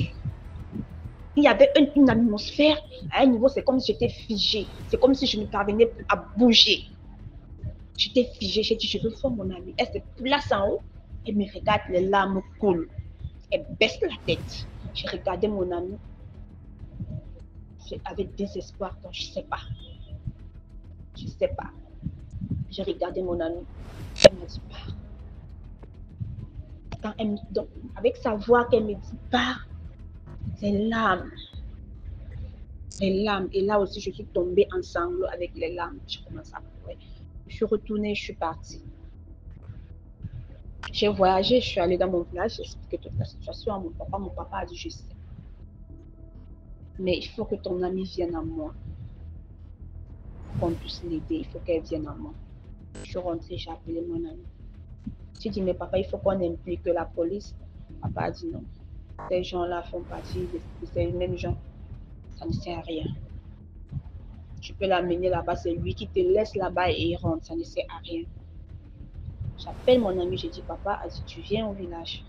Il y avait une atmosphère, à un niveau, c'est comme si j'étais figée. C'est comme si je ne parvenais plus à bouger. J'étais figée. J'ai dit, je veux voir mon amie. Elle se place en haut. Elle me regarde, les larmes coulent. Elle baisse la tête. J'ai regardé mon ami avec désespoir, donc je ne sais pas. Je ne sais pas. J'ai regardé mon ami. Elle m'a dit, pars. Quand elle me, donc, avec sa voix qu'elle me dit, pars, les larmes. Les larmes. Et là aussi, je suis tombée en sanglots avec les larmes. Je commence à pleurer. Je suis retournée, je suis partie. J'ai voyagé, je suis allée dans mon village, j'ai expliqué toute la situation à mon papa. Mon papa a dit, je sais. Mais il faut que ton amie vienne à moi. Qu'on puisse l'aider, il faut qu'elle vienne à moi. Je suis rentrée, j'ai appelé mon ami. J'ai dit, mais papa, il faut qu'on implique la police. Papa a dit non. Ces gens-là font partie de ces mêmes gens. Ça ne sert à rien. Tu peux l'amener là-bas, c'est lui qui te laisse là-bas et il rentre. Ça ne sert à rien. J'appelle mon ami, j'ai dit, papa a dit, tu viens au village.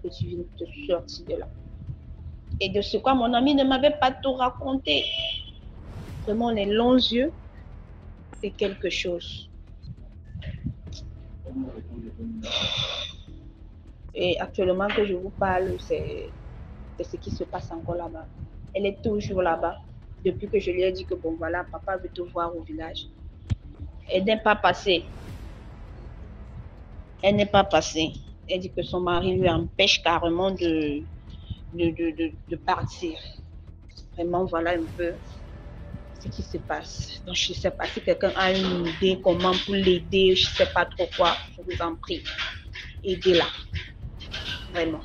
Que tu viennes te sortir de là. Et de ce quoi mon ami ne m'avait pas tout raconté. Vraiment, les longs yeux, c'est quelque chose. Et actuellement que je vous parle, c'est ce qui se passe encore là-bas. Elle est toujours là-bas. Depuis que je lui ai dit que bon voilà, papa veut te voir au village. Elle n'est pas passée. Elle n'est pas passée. Elle dit que son mari lui empêche carrément de partir. Vraiment, voilà un peu ce qui se passe. Donc, je ne sais pas si quelqu'un a une idée comment pour l'aider, je ne sais pas trop quoi. Je vous en prie, aidez-la. Vraiment.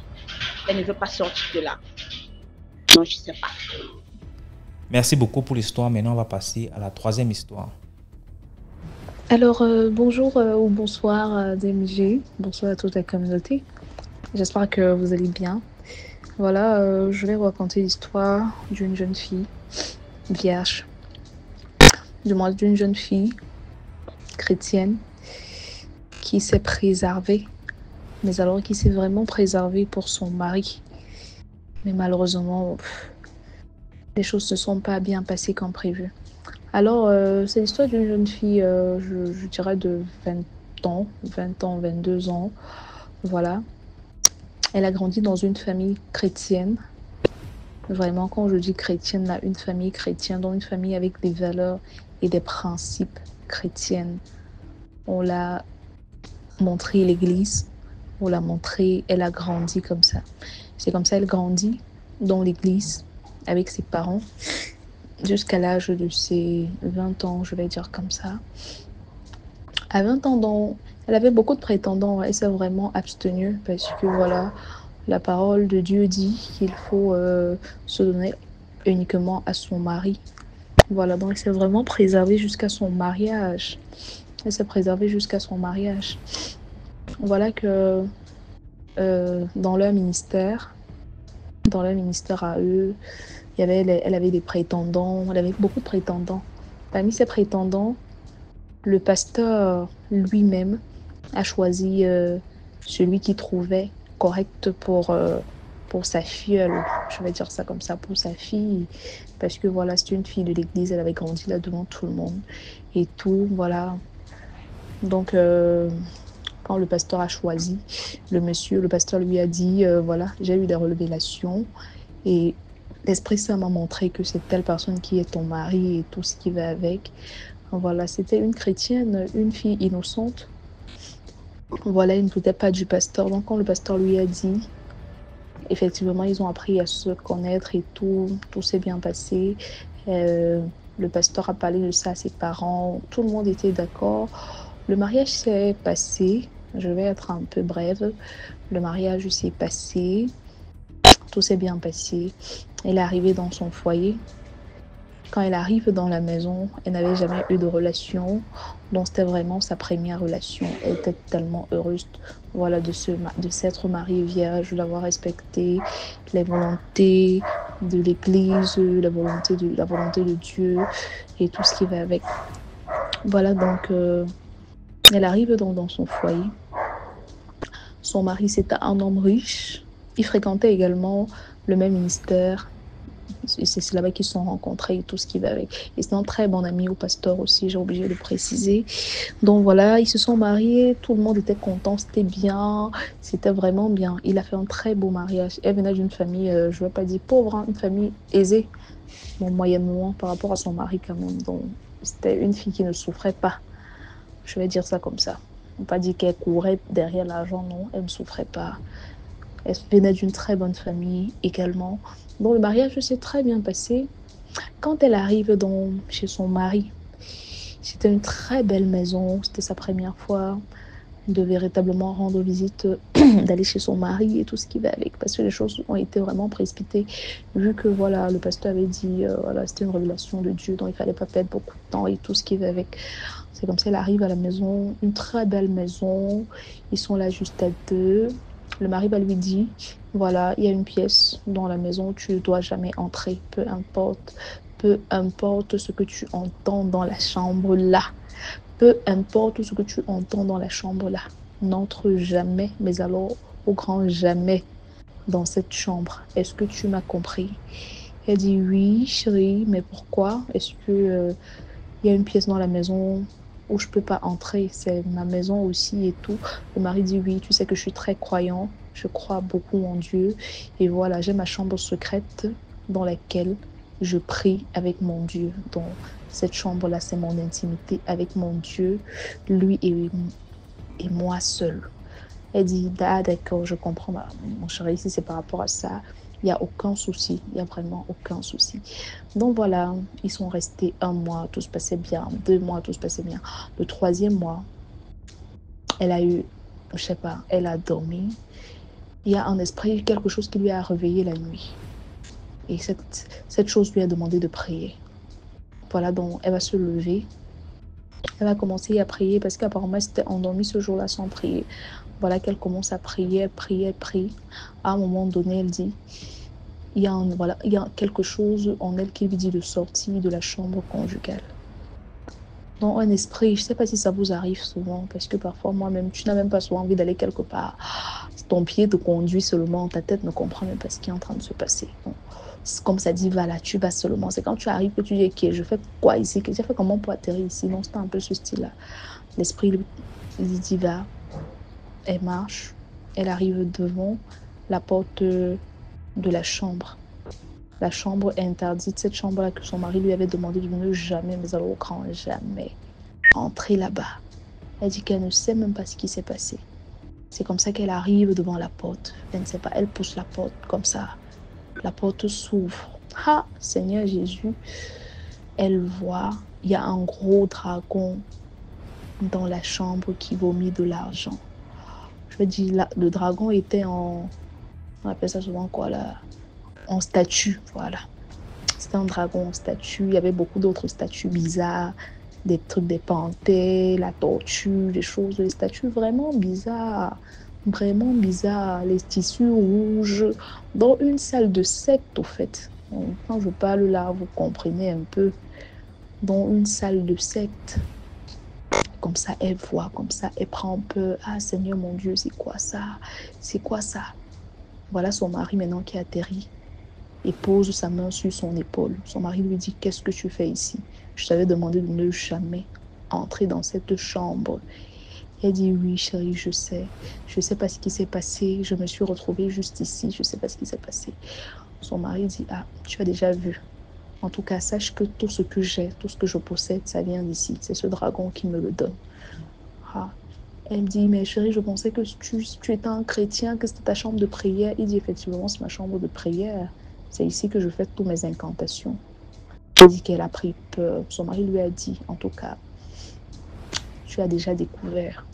Elle ne veut pas sortir de là. Non, je ne sais pas. Merci beaucoup pour l'histoire. Maintenant, on va passer à la troisième histoire. Alors, bonjour ou bonsoir DMG. Bonsoir à toute la communauté. J'espère que vous allez bien. Voilà, je vais raconter l'histoire d'une jeune fille vierge, du moins d'une jeune fille chrétienne qui s'est préservée, mais alors qui s'est vraiment préservée pour son mari. Mais malheureusement, les choses ne se sont pas bien passées comme prévu. Alors, c'est l'histoire d'une jeune fille, je dirais de 20 ans, 22 ans. Voilà. Elle a grandi dans une famille chrétienne. Vraiment, quand je dis chrétienne, là, une famille chrétienne, dans une famille avec des valeurs et des principes chrétiennes. On l'a montré l'église, on l'a montré, elle a grandi comme ça. C'est comme ça, elle grandit dans l'église avec ses parents jusqu'à l'âge de ses 20 ans, je vais dire comme ça. À 20 ans, elle avait beaucoup de prétendants. Elle s'est vraiment abstenue parce que voilà, la parole de Dieu dit qu'il faut se donner uniquement à son mari. Voilà, donc elle s'est vraiment préservée jusqu'à son mariage. Elle s'est préservée jusqu'à son mariage. Voilà que dans leur ministère à eux, elle avait des prétendants, elle avait beaucoup de prétendants. Parmi ces prétendants, le pasteur lui-même a choisi celui qu'il trouvait correct pour sa filleule, je vais dire ça comme ça, pour sa fille, parce que voilà, c'est une fille de l'église, elle avait grandi là devant tout le monde et tout, voilà. Donc, quand le pasteur a choisi le pasteur lui a dit, voilà, j'ai eu des révélations et l'Esprit Saint m'a montré que c'est telle personne qui est ton mari et tout ce qui va avec. Voilà, c'était une chrétienne, une fille innocente. Voilà, il ne doutait pas du pasteur. Donc, quand le pasteur lui a dit, effectivement, ils ont appris à se connaître et tout s'est bien passé. Le pasteur a parlé de ça à ses parents. Tout le monde était d'accord. Le mariage s'est passé. Je vais être un peu brève. Le mariage s'est passé. Tout s'est bien passé. Elle est arrivée dans son foyer. Quand elle arrive dans la maison, elle n'avait jamais eu de relation. Donc, c'était vraiment sa première relation. Elle était tellement heureuse, voilà, de s'être mariée vierge, d'avoir respecté les volontés de l'Église, la volonté de Dieu et tout ce qui va avec. Voilà, donc, elle arrive dans son foyer. Son mari, c'était un homme riche. Il fréquentait également le même ministère. C'est là-bas qu'ils se sont rencontrés et tout ce qui va avec. Et c'est un très bon ami au pasteur aussi, j'ai oublié de préciser. Donc voilà, ils se sont mariés, tout le monde était content, c'était bien, c'était vraiment bien. Il a fait un très beau mariage. Elle venait d'une famille, je ne vais pas dire pauvre, hein, une famille aisée, bon, moyennement par rapport à son mari quand même. Donc c'était une fille qui ne souffrait pas, je vais dire ça comme ça. On ne va pas dire qu'elle courait derrière l'argent, non, elle ne souffrait pas. Elle venait d'une très bonne famille également. Donc le mariage s'est très bien passé. Quand elle arrive chez son mari, c'était une très belle maison. C'était sa première fois de véritablement rendre visite, d'aller chez son mari et tout ce qui va avec. Parce que les choses ont été vraiment précipitées. Vu que voilà, le pasteur avait dit, voilà, c'était une révélation de Dieu, donc il ne fallait pas perdre beaucoup de temps et tout ce qui va avec. C'est comme ça, elle arrive à la maison, une très belle maison. Ils sont là juste à deux. Le mari va lui dire, voilà, il y a une pièce dans la maison, tu ne dois jamais entrer, peu importe ce que tu entends dans la chambre là. Peu importe ce que tu entends dans la chambre là. N'entre jamais, mais alors au grand jamais dans cette chambre. Est-ce que tu m'as compris? Elle dit oui, chérie, mais pourquoi? Est-ce que il y a une pièce dans la maison où je peux pas entrer, c'est ma maison aussi et tout. Le mari dit oui, tu sais que je suis très croyant, je crois beaucoup en Dieu et voilà, j'ai ma chambre secrète dans laquelle je prie avec mon Dieu. Donc cette chambre-là, c'est mon intimité avec mon Dieu, lui et moi seul. Elle dit, ah d'accord, je comprends, mon chéri, si c'est par rapport à ça, il n'y a aucun souci, il n'y a vraiment aucun souci. Donc voilà, ils sont restés 1 mois, tout se passait bien, 2 mois, tout se passait bien. Le 3e mois, elle a eu, je sais pas, elle a dormi. Il y a un esprit, quelque chose qui lui a réveillé la nuit. Et cette chose lui a demandé de prier. Voilà, donc elle va se lever. Elle va commencer à prier parce qu'apparemment, elle s'était endormie ce jour-là sans prier. Voilà qu'elle commence à prier, elle prie, elle prie. À un moment donné, elle dit, il y a quelque chose en elle qui lui dit de sortir de la chambre conjugale. Dans un esprit, je ne sais pas si ça vous arrive souvent, parce que parfois, moi-même, tu n'as même pas souvent envie d'aller quelque part. Ton pied te conduit seulement, ta tête ne comprend même pas ce qui est en train de se passer. Donc, comme ça dit, va là, tu vas seulement. C'est quand tu arrives que tu dis, ok, je fais quoi ici? J'ai fait comment pour atterrir ici? Non, c'est un peu ce style-là. L'esprit lui dit, va. Elle marche. Elle arrive devant la porte de la chambre. La chambre interdite, cette chambre-là que son mari lui avait demandé de ne jamais, mais alors au grand jamais, entrer là-bas. Elle dit qu'elle ne sait même pas ce qui s'est passé. C'est comme ça qu'elle arrive devant la porte. Elle ne sait pas, elle pousse la porte comme ça. La porte s'ouvre. Ah, Seigneur Jésus, elle voit, il y a un gros dragon dans la chambre qui vomit de l'argent. Je veux dire, le dragon était on appelle ça souvent quoi là? En statue, voilà. C'était un dragon en statue. Il y avait beaucoup d'autres statues bizarres, des trucs des panthères, la tortue, des choses, des statues vraiment bizarres, les tissus rouges, dans une salle de secte au fait. Donc, quand je parle là, vous comprenez un peu, dans une salle de secte. Comme ça, elle voit, comme ça, elle prend peur. Ah Seigneur mon Dieu, c'est quoi ça? C'est quoi ça? Voilà son mari maintenant qui atterrit et pose sa main sur son épaule. Son mari lui dit, qu'est-ce que tu fais ici? Je t'avais demandé de ne jamais entrer dans cette chambre. Elle dit, oui chérie, je sais. Je ne sais pas ce qui s'est passé. Je me suis retrouvée juste ici. Je ne sais pas ce qui s'est passé. Son mari dit, ah, tu as déjà vu. En tout cas, sache que tout ce que j'ai, tout ce que je possède, ça vient d'ici. C'est ce dragon qui me le donne. Ah. Elle me dit, mais chérie, je pensais que tu étais un chrétien, que c'était ta chambre de prière. Il dit, effectivement, c'est ma chambre de prière. C'est ici que je fais toutes mes incantations. Elle dit qu'elle a pris peur. Son mari lui a dit, en tout cas, tu as déjà découvert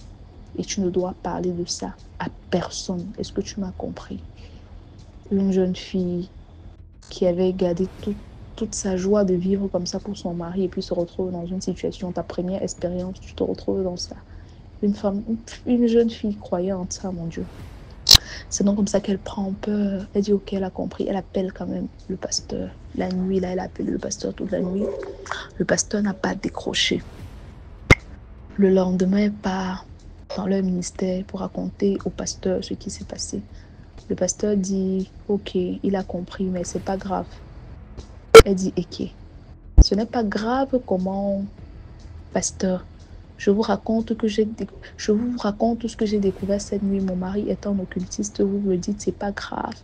et tu ne dois parler de ça à personne. Est-ce que tu m'as compris? Une jeune fille qui avait gardé toute sa joie de vivre comme ça pour son mari et puis se retrouve dans une situation, ta première expérience, tu te retrouves dans ça. Une jeune fille croyante, ah mon Dieu. C'est donc comme ça qu'elle prend peur. Elle dit ok, elle a compris. Elle appelle quand même le pasteur. La nuit, là, elle a appelé le pasteur toute la nuit. Le pasteur n'a pas décroché. Le lendemain, elle part dans leur ministère pour raconter au pasteur ce qui s'est passé. Le pasteur dit ok, il a compris, mais c'est pas grave. Elle dit ok, ce n'est pas grave comment, pasteur. Je vous raconte ce que j'ai découvert cette nuit. Mon mari est un occultiste. Vous me dites, c'est pas grave.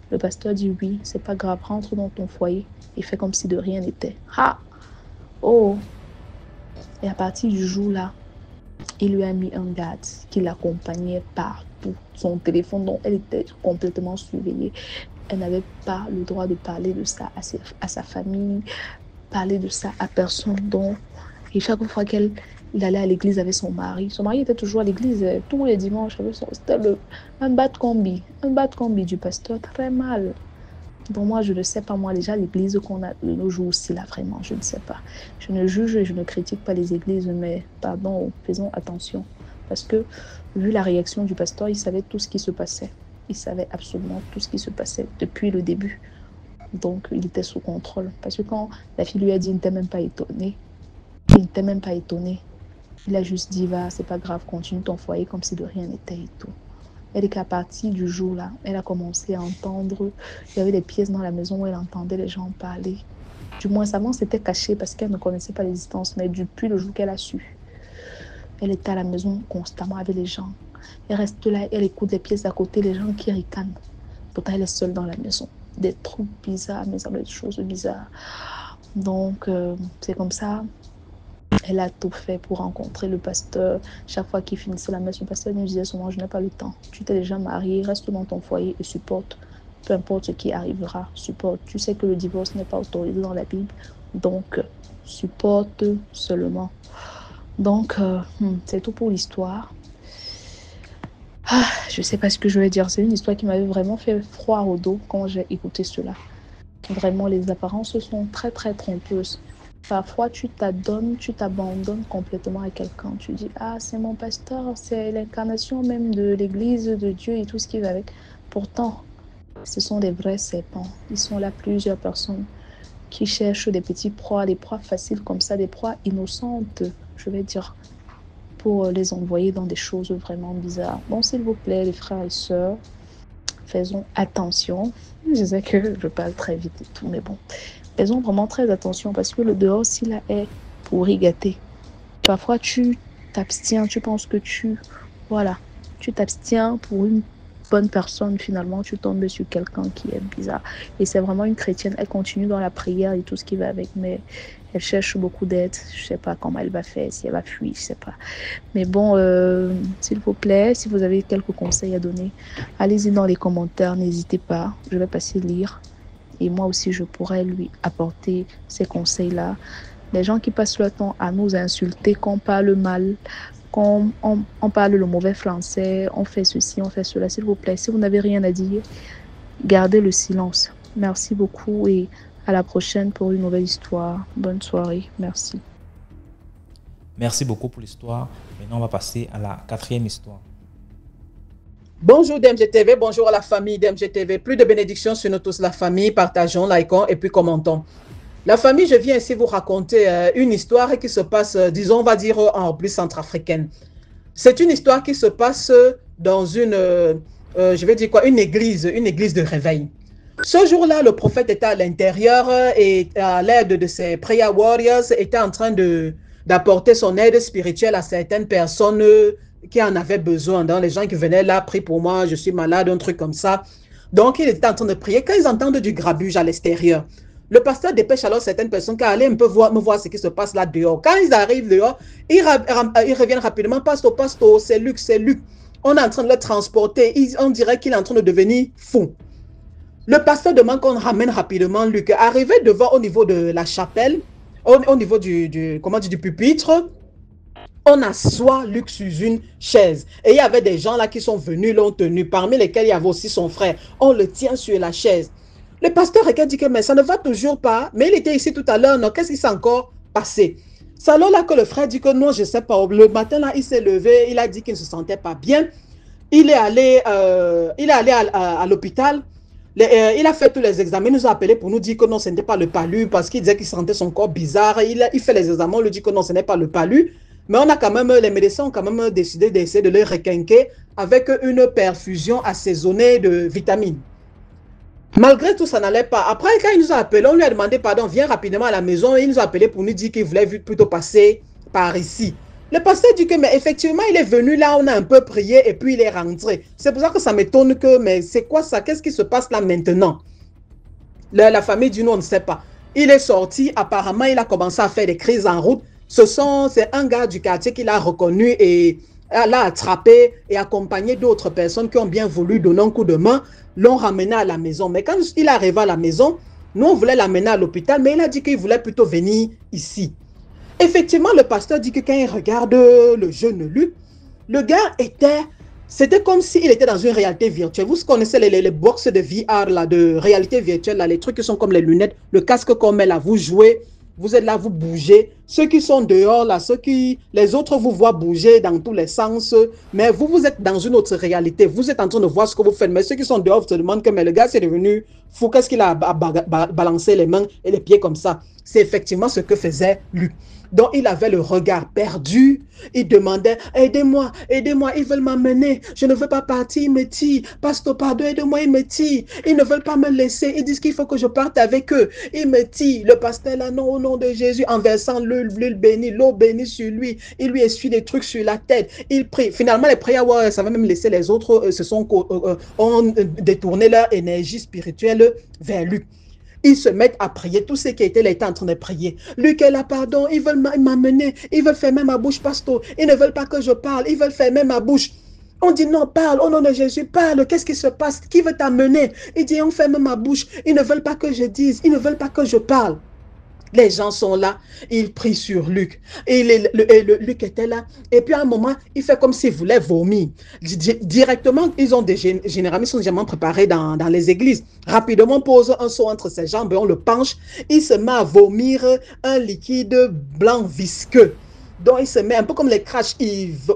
Le pasteur dit oui, c'est pas grave. Rentre dans ton foyer et fais comme si de rien n'était. Ah! Oh! Et à partir du jour-là, il lui a mis un garde qui l'accompagnait partout. Son téléphone, dont elle était complètement surveillée. Elle n'avait pas le droit de parler de ça à sa famille, parler de ça à personne. Donc, et chaque fois qu'elle allait à l'église avec son mari était toujours à l'église tous les dimanches. C'était un bad combi du pasteur, très mal. Donc moi, je ne sais pas, moi déjà l'église qu'on a de nos jours aussi là, vraiment, je ne sais pas. Je ne juge et je ne critique pas les églises, mais pardon, faisons attention. Parce que vu la réaction du pasteur, il savait tout ce qui se passait. Il savait absolument tout ce qui se passait depuis le début. Donc il était sous contrôle. Parce que quand la fille lui a dit, il n'était même pas étonné. Il a juste dit, va, c'est pas grave, continue ton foyer comme si de rien n'était et tout. Elle dit qu'à partir du jour là, elle a commencé à entendre, il y avait des pièces dans la maison où elle entendait les gens parler. Du moins, avant, c'était caché parce qu'elle ne connaissait pas l'existence, mais depuis le jour qu'elle a su, elle était à la maison constamment avec les gens. Elle reste là, elle écoute les pièces à côté, les gens qui ricanent. Pourtant, elle est seule dans la maison. Des trucs bizarres, mais des choses bizarres. Donc, c'est comme ça. Elle a tout fait pour rencontrer le pasteur. Chaque fois qu'il finissait la messe, le pasteur lui disait souvent, je n'ai pas le temps. Tu t'es déjà marié, reste dans ton foyer et supporte. Peu importe ce qui arrivera, supporte. Tu sais que le divorce n'est pas autorisé dans la Bible. Donc, supporte seulement. Donc, c'est tout pour l'histoire. Ah, je ne sais pas ce que je vais dire. C'est une histoire qui m'avait vraiment fait froid au dos quand j'ai écouté cela. Vraiment, les apparences sont très, très trompeuses. Parfois, tu t'adonnes, tu t'abandonnes complètement à quelqu'un. Tu dis, ah, c'est mon pasteur, c'est l'incarnation même de l'église, de Dieu et tout ce qui va avec. Pourtant, ce sont des vrais serpents. Ils sont là plusieurs personnes qui cherchent des petits proies, des proies faciles comme ça, des proies innocentes, je vais dire, pour les envoyer dans des choses vraiment bizarres. Bon, s'il vous plaît, les frères et sœurs, faisons attention. Je sais que je parle très vite et tout, mais bon. Faisons vraiment très attention parce que le dehors, s'il est pourri gâté. Parfois, tu t'abstiens, tu penses que voilà, tu t'abstiens pour une bonne personne, finalement, tu tombes sur quelqu'un qui est bizarre. Et c'est vraiment une chrétienne, elle continue dans la prière et tout ce qui va avec, mais elle cherche beaucoup d'aide. Je sais pas comment elle va faire, si elle va fuir, je sais pas. Mais bon, s'il vous plaît, si vous avez quelques conseils à donner, allez-y dans les commentaires, n'hésitez pas, je vais passer lire. Et moi aussi, je pourrais lui apporter ces conseils-là. Les gens qui passent leur temps à nous insulter, qu'on parle mal, qu'on on parle le mauvais français, on fait ceci, on fait cela. S'il vous plaît, si vous n'avez rien à dire, gardez le silence. Merci beaucoup et à la prochaine pour une nouvelle histoire. Bonne soirée. Merci. Merci beaucoup pour l'histoire. Maintenant, on va passer à la 4e histoire. Bonjour DMGTV, bonjour à la famille DMGTV. Plus de bénédictions sur nous tous, la famille. Partageons, likons et puis commentons. La famille, je viens ici vous raconter une histoire qui se passe, disons, on va dire en République centrafricaine. C'est une histoire qui se passe dans une, je vais dire quoi, une église de réveil. Ce jour-là, le prophète était à l'intérieur et à l'aide de ses prayer warriors, était en train d'apporter son aide spirituelle à certaines personnes qui en avaient besoin. Dans les gens qui venaient là, prie pour moi, je suis malade, un truc comme ça. Donc, il était en train de prier. Quand ils entendent du grabuge à l'extérieur, le pasteur dépêche alors certaines personnes qui allaient un peu me voir ce qui se passe là dehors. Quand ils arrivent dehors, ils reviennent rapidement. Pasteur, c'est Luc, c'est Luc. On est en train de le transporter. On dirait qu'il est en train de devenir fou. Le pasteur demande qu'on ramène rapidement Luc. Arrivé devant au niveau de la chapelle, au niveau du pupitre, on assoit Luc sur une chaise. Et il y avait des gens là qui sont venus, l'ont tenu, parmi lesquels il y avait aussi son frère. On le tient sur la chaise. Le pasteur regarde dit que mais ça ne va toujours pas. Mais il était ici tout à l'heure, non? Qu'est-ce qui s'est encore passé? C'est alors là que le frère dit que non, je ne sais pas. Le matin là, il s'est levé, il a dit qu'il ne se sentait pas bien. Il est allé à l'hôpital. Il a fait tous les examens, il nous a appelé pour nous dire que non, ce n'était pas le palu parce qu'il disait qu'il sentait son corps bizarre. Il fait les examens, on lui dit que non, ce n'est pas le palu. Mais on a quand même, les médecins ont quand même décidé d'essayer de le requinquer avec une perfusion assaisonnée de vitamines. Malgré tout, ça n'allait pas. Après, quand il nous a appelé, on lui a demandé pardon, viens rapidement à la maison. Il nous a appelé pour nous dire qu'il voulait plutôt passer par ici. Le pasteur dit que, mais effectivement, il est venu là, on a un peu prié et puis il est rentré. C'est pour ça que ça m'étonne que, mais c'est quoi ça? Qu'est-ce qui se passe là maintenant? La famille dit non, on ne sait pas. Il est sorti, apparemment, il a commencé à faire des crises en route. C'est un gars du quartier qui l'a reconnu et l'a attrapé et accompagné d'autres personnes qui ont bien voulu donner un coup de main, l'ont ramené à la maison. Mais quand il arrive à la maison, nous, on voulait l'amener à l'hôpital, mais il a dit qu'il voulait plutôt venir ici. Effectivement, le pasteur dit que quand il regarde le jeune Luc, le gars c'était comme s'il était dans une réalité virtuelle. Vous connaissez les box de VR, là, de réalité virtuelle, là, les trucs qui sont comme les lunettes, le casque qu'on met là, vous jouez, vous êtes là, vous bougez. Ceux qui sont dehors, là, les autres vous voient bouger dans tous les sens, mais vous êtes dans une autre réalité. Vous êtes en train de voir ce que vous faites, mais ceux qui sont dehors, vous se demandent que mais le gars, c'est devenu fou. Qu'est-ce qu'il a balancé les mains et les pieds comme ça? C'est effectivement ce que faisait Luc. Donc, il avait le regard perdu. Il demandait, aidez-moi, aidez-moi, ils veulent m'amener. Je ne veux pas partir, ils me tirent. Pasteur, pardon, aidez-moi, ils me tirent. Ils ne veulent pas me laisser. Ils disent qu'il faut que je parte avec eux. Ils me tirent. Le pasteur, là, non, au nom de Jésus, en versant l'huile bénie, l'eau bénie sur lui. Il lui essuie des trucs sur la tête. Il prie. Finalement, les prières, ça va même laisser les autres, ont détourné leur énergie spirituelle vers lui. Ils se mettent à prier. Tous ceux qui étaient là étaient en train de prier. Luc est là, pardon, ils veulent m'amener. Ils veulent fermer ma bouche, pasteur. Ils ne veulent pas que je parle. Ils veulent fermer ma bouche. On dit non, parle. Au nom de Jésus, parle. Qu'est-ce qui se passe? Qui veut t'amener? Il dit, on ferme ma bouche. Ils ne veulent pas que je dise. Ils ne veulent pas que je parle. Les gens sont là, ils prient sur Luc. Et Luc était là. Et puis à un moment, il fait comme s'il voulait vomir. Directement, généralement, ils sont généralement préparés dans les églises. Rapidement, on pose un seau entre ses jambes et on le penche. Il se met à vomir un liquide blanc visqueux. Donc, il se met un peu comme les crashs,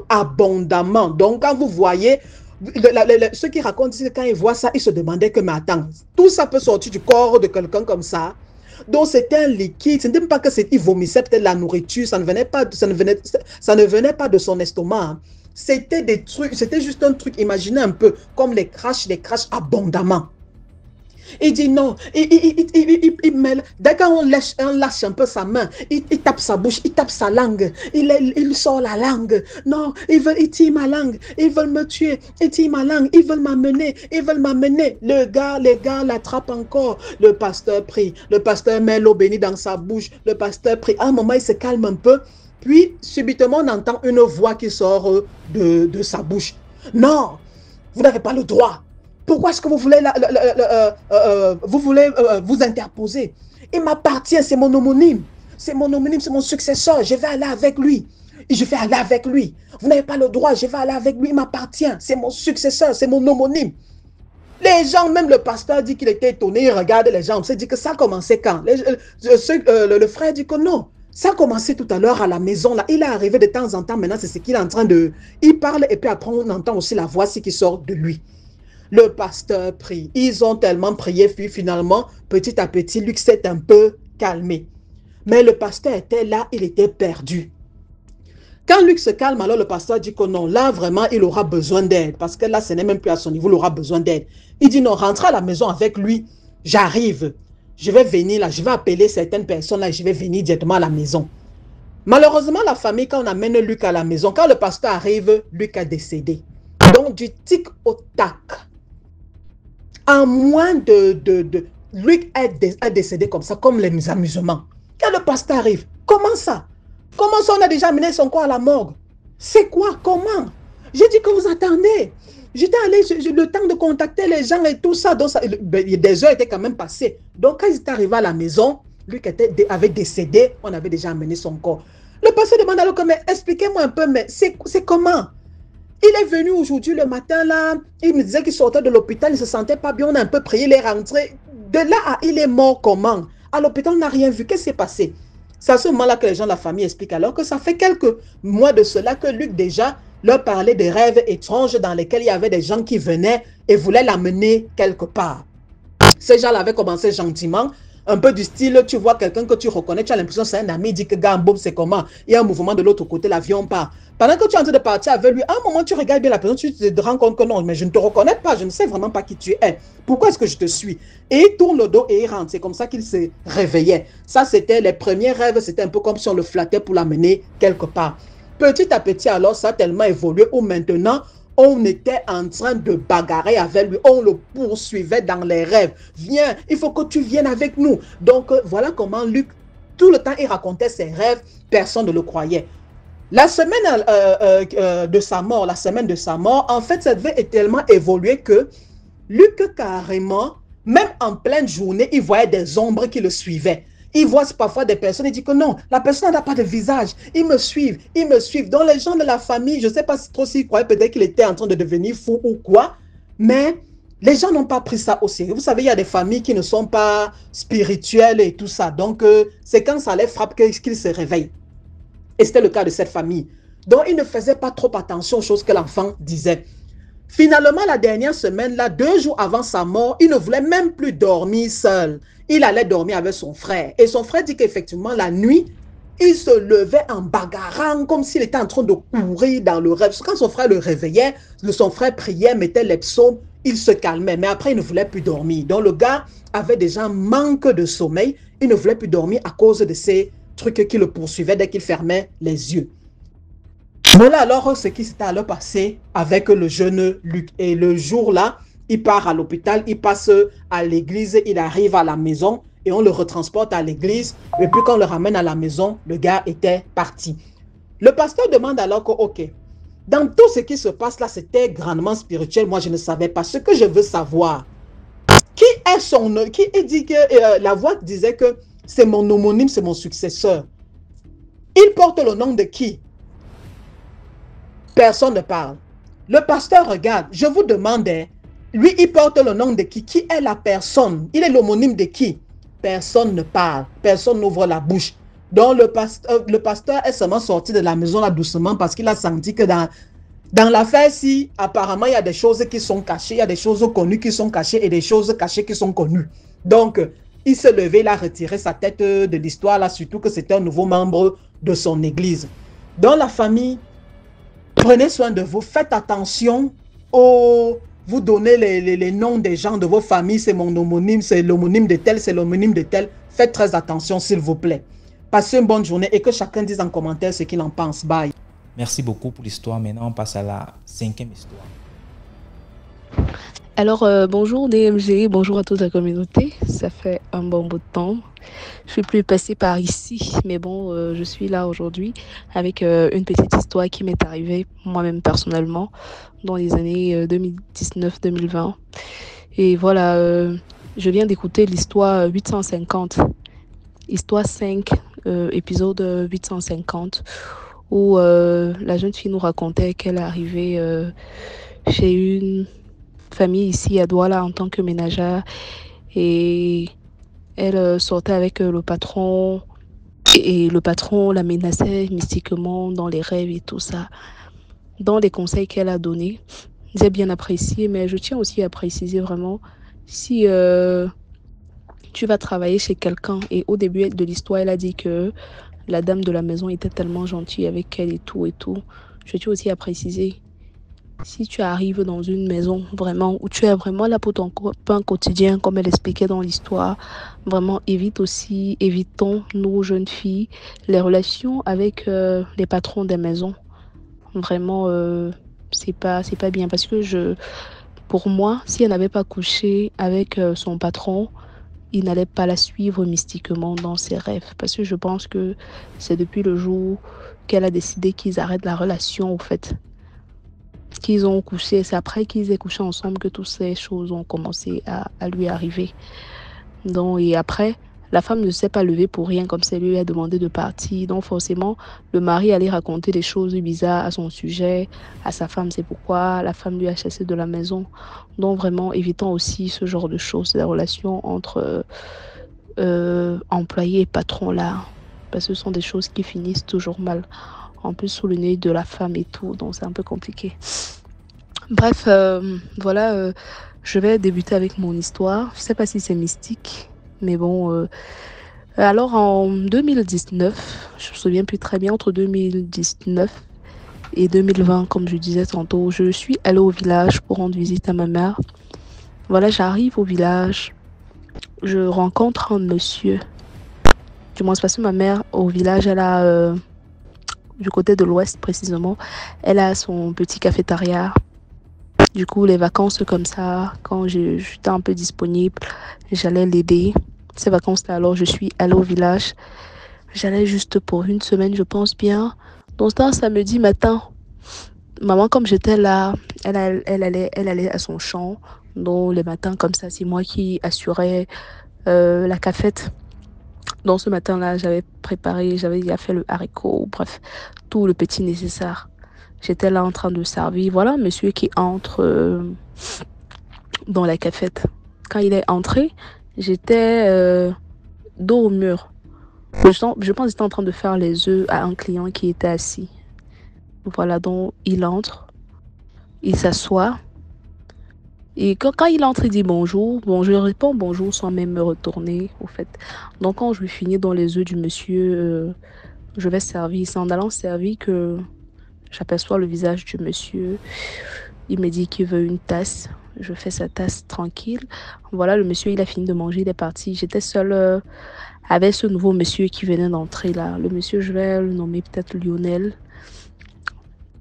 abondamment. Donc, quand vous voyez, ceux qui racontent, quand ils voient ça, ils se demandaient que, mais attends, tout ça peut sortir du corps de quelqu'un comme ça. Donc, c'était un liquide. Ce n'était pas que il vomissait peut-être la nourriture. Ça ne venait pas de son estomac. C'était des trucs, c'était juste un truc, imaginez un peu, comme les crashs abondamment. Il dit non, il mêle. Dès qu'on lâche un peu sa main, il tape sa bouche, il tape sa langue, il sort la langue. Non, ils tirent ma langue, ils veulent me tuer, ils tirent ma langue, ils veulent m'amener. Les gars l'attrapent encore. Le pasteur prie, le pasteur met l'eau bénie dans sa bouche, le pasteur prie. À un moment, il se calme un peu, puis subitement, on entend une voix qui sort de sa bouche. Non, vous n'avez pas le droit. Pourquoi est-ce que vous voulez, vous interposer? Il m'appartient, c'est mon homonyme. C'est mon homonyme, c'est mon successeur. Je vais aller avec lui. Je vais aller avec lui. Vous n'avez pas le droit, je vais aller avec lui. Il m'appartient, c'est mon successeur, c'est mon homonyme. Les gens, même le pasteur dit qu'il était étonné. Il regarde les gens. On s'est dit que ça a commencé quand? Le frère dit que non. Ça a commencé tout à l'heure à la maison. Là. Il est arrivé de temps en temps. Maintenant, c'est ce qu'il est en train de... Il parle et puis après, on entend aussi la voix qui sort de lui. Le pasteur prie. Ils ont tellement prié, puis finalement, petit à petit, Luc s'est un peu calmé. Mais le pasteur était là, il était perdu. Quand Luc se calme, alors le pasteur dit que non, là vraiment, il aura besoin d'aide. Parce que là, ce n'est même plus à son niveau, il aura besoin d'aide. Il dit non, rentre à la maison avec lui, j'arrive. Je vais venir là, je vais appeler certaines personnes là, je vais venir directement à la maison. Malheureusement, la famille, quand on amène Luc à la maison, quand le pasteur arrive, Luc a décédé. Donc, du tic au tac. En moins Luc a décédé comme ça, comme les amusements. Quand le pasteur arrive, comment ça? Comment ça on a déjà amené son corps à la morgue? C'est quoi? Comment? J'ai dit que vous attendez. J'étais allé, j'ai le temps de contacter les gens et tout ça. Donc, des heures étaient quand même passées. Donc, quand ils étaient arrivés à la maison, Luc avait décédé, on avait déjà amené son corps. Le pasteur demande alors, mais expliquez-moi un peu, mais c'est comment? Il est venu aujourd'hui le matin là, il me disait qu'il sortait de l'hôpital, il ne se sentait pas bien, on a un peu prié, il est rentré. De là à il est mort comment? À l'hôpital, on n'a rien vu. Qu'est-ce qui s'est passé? C'est à ce moment-là que les gens de la famille expliquent alors que ça fait quelques mois de cela que Luc déjà leur parlait des rêves étranges dans lesquels il y avait des gens qui venaient et voulaient l'amener quelque part. Ces gens avaient commencé gentiment, un peu du style, tu vois quelqu'un que tu reconnais, tu as l'impression que c'est un ami, il dit que Gamboum c'est comment? Il y a un mouvement de l'autre côté, l'avion part. Pendant que tu es en train de partir avec lui, à un moment tu regardes bien la personne, tu te rends compte que non, mais je ne te reconnais pas, je ne sais vraiment pas qui tu es. Pourquoi est-ce que je te suis? Et il tourne le dos et il rentre. C'est comme ça qu'il se réveillait. Ça, c'était les premiers rêves, c'était un peu comme si on le flattait pour l'amener quelque part. Petit à petit, alors, ça a tellement évolué où maintenant, on était en train de bagarrer avec lui. On le poursuivait dans les rêves. Viens, il faut que tu viennes avec nous. Donc, voilà comment Luc, tout le temps, il racontait ses rêves. Personne ne le croyait. La semaine de sa mort, en fait, ça devait tellement évoluer que Luc, carrément, même en pleine journée, il voyait des ombres qui le suivaient. Il voit parfois des personnes, il dit que non, la personne n'a pas de visage. Ils me suivent. Donc les gens de la famille, je ne sais pas trop s'ils croyaient peut-être qu'il était en train de devenir fou ou quoi, mais les gens n'ont pas pris ça au sérieux. Vous savez, il y a des familles qui ne sont pas spirituelles et tout ça. Donc c'est quand ça les frappe qu'ils se réveillent. Et c'était le cas de cette famille. Donc ils ne faisaient pas trop attention aux choses que l'enfant disait. Finalement, la dernière semaine, là, 2 jours avant sa mort, il ne voulait même plus dormir seul. Il allait dormir avec son frère. Et son frère dit qu'effectivement, la nuit, il se levait en bagarrant, comme s'il était en train de courir dans le rêve. Quand son frère le réveillait, son frère priait, mettait les psaumes, il se calmait. Mais après, il ne voulait plus dormir. Donc, le gars avait déjà un manque de sommeil. Il ne voulait plus dormir à cause de ces trucs qui le poursuivaient dès qu'il fermait les yeux. Voilà alors ce qui s'était alors passé avec le jeune Luc. Et le jour-là, il part à l'hôpital, il passe à l'église, il arrive à la maison et on le retransporte à l'église. Et puis quand on le ramène à la maison, le gars était parti. Le pasteur demande alors que, ok, dans tout ce qui se passe là, c'était grandement spirituel. Moi, je ne savais pas. Ce que je veux savoir, qui est son... Qui dit que la voix disait que c'est mon homonyme, c'est mon successeur. Il porte le nom de qui? Personne ne parle. Le pasteur regarde, je vous demande, lui, il porte le nom de qui? Qui est la personne? Il est l'homonyme de qui? Personne ne parle, personne n'ouvre la bouche. Donc le pasteur est seulement sorti de la maison là doucement parce qu'il a senti que dans l'affaire-ci, apparemment, il y a des choses qui sont cachées, il y a des choses connues qui sont cachées et des choses cachées qui sont connues. Donc, il s'est levé, il a retiré sa tête de l'histoire là, surtout que c'était un nouveau membre de son église. Dans la famille, prenez soin de vous, faites attention vous donnez les noms des gens de vos familles, c'est mon homonyme, c'est l'homonyme de tel, c'est l'homonyme de tel. Faites très attention, s'il vous plaît. Passez une bonne journée et que chacun dise en commentaire ce qu'il en pense. Bye. Merci beaucoup pour l'histoire. Maintenant, on passe à la 5e histoire. Alors, bonjour DMG, bonjour à toute la communauté. Ça fait un bon bout de temps. Je suis plus passée par ici, mais bon, je suis là aujourd'hui avec une petite histoire qui m'est arrivée moi-même personnellement dans les années 2019-2020. Et voilà, je viens d'écouter l'histoire 850, histoire 5, épisode 850, où la jeune fille nous racontait qu'elle est arrivée chez une famille ici à Douala en tant que ménagère et elle sortait avec le patron et le patron la menaçait mystiquement dans les rêves et tout ça. Dans les conseils qu'elle a donnés, j'ai bien apprécié, mais je tiens aussi à préciser vraiment si tu vas travailler chez quelqu'un et au début de l'histoire elle a dit que la dame de la maison était tellement gentille avec elle et tout, je tiens aussi à préciser, si tu arrives dans une maison vraiment où tu es vraiment là pour ton pain quotidien, comme elle expliquait dans l'histoire, vraiment évitons, nous jeunes filles, les relations avec les patrons des maisons. Vraiment, c'est pas bien parce que pour moi, si elle n'avait pas couché avec son patron, il n'allait pas la suivre mystiquement dans ses rêves. Parce que je pense que c'est depuis le jour qu'elle a décidé qu'ils arrêtent la relation, au fait. Qu'ils ont couché, c'est après qu'ils aient couché ensemble que toutes ces choses ont commencé à lui arriver. Donc, et après, la femme ne s'est pas levée pour rien, comme ça lui a demandé de partir. Donc forcément, le mari allait raconter des choses bizarres à son sujet, à sa femme. C'est pourquoi la femme lui a chassé de la maison. Donc vraiment, évitons aussi ce genre de choses, la relation entre employé et patron là. Parce que ce sont des choses qui finissent toujours mal. En plus, sous le nez de la femme et tout, donc c'est un peu compliqué. Bref, voilà, je vais débuter avec mon histoire. Je ne sais pas si c'est mystique, mais bon. Alors, en 2019, je me souviens plus très bien, entre 2019 et 2020, comme je disais tantôt, je suis allée au village pour rendre visite à ma mère. Voilà, j'arrive au village, je rencontre un monsieur. Du moins, c'est parce que ma mère, au village, elle a... du côté de l'ouest précisément, elle a son petit cafétéria. Du coup, les vacances comme ça, quand j'étais un peu disponible, j'allais l'aider. Ces vacances-là, alors je suis allée au village. J'allais juste pour une semaine, je pense bien. Donc, c'était un samedi matin. Maman, comme j'étais là, elle allait à son champ. Donc, les matins comme ça, c'est moi qui assurais la cafette. Donc ce matin-là, j'avais fait le haricot, bref, tout le petit nécessaire. J'étais là en train de servir. Voilà un monsieur qui entre dans la cafette. Quand il est entré, j'étais dos au mur. Je pense qu'il était en train de faire les œufs à un client qui était assis. Voilà, donc il entre, il s'assoit. Et quand il entre, il dit bonjour. Bon, je réponds bonjour sans même me retourner, au fait. Donc, quand je vais finir dans les œufs du monsieur, je vais servir. C'est en allant servir que j'aperçois le visage du monsieur. Il me dit qu'il veut une tasse. Je fais sa tasse tranquille. Voilà, le monsieur, il a fini de manger, il est parti. J'étais seule avec ce nouveau monsieur qui venait d'entrer là. Le monsieur, je vais le nommer peut-être Lionel.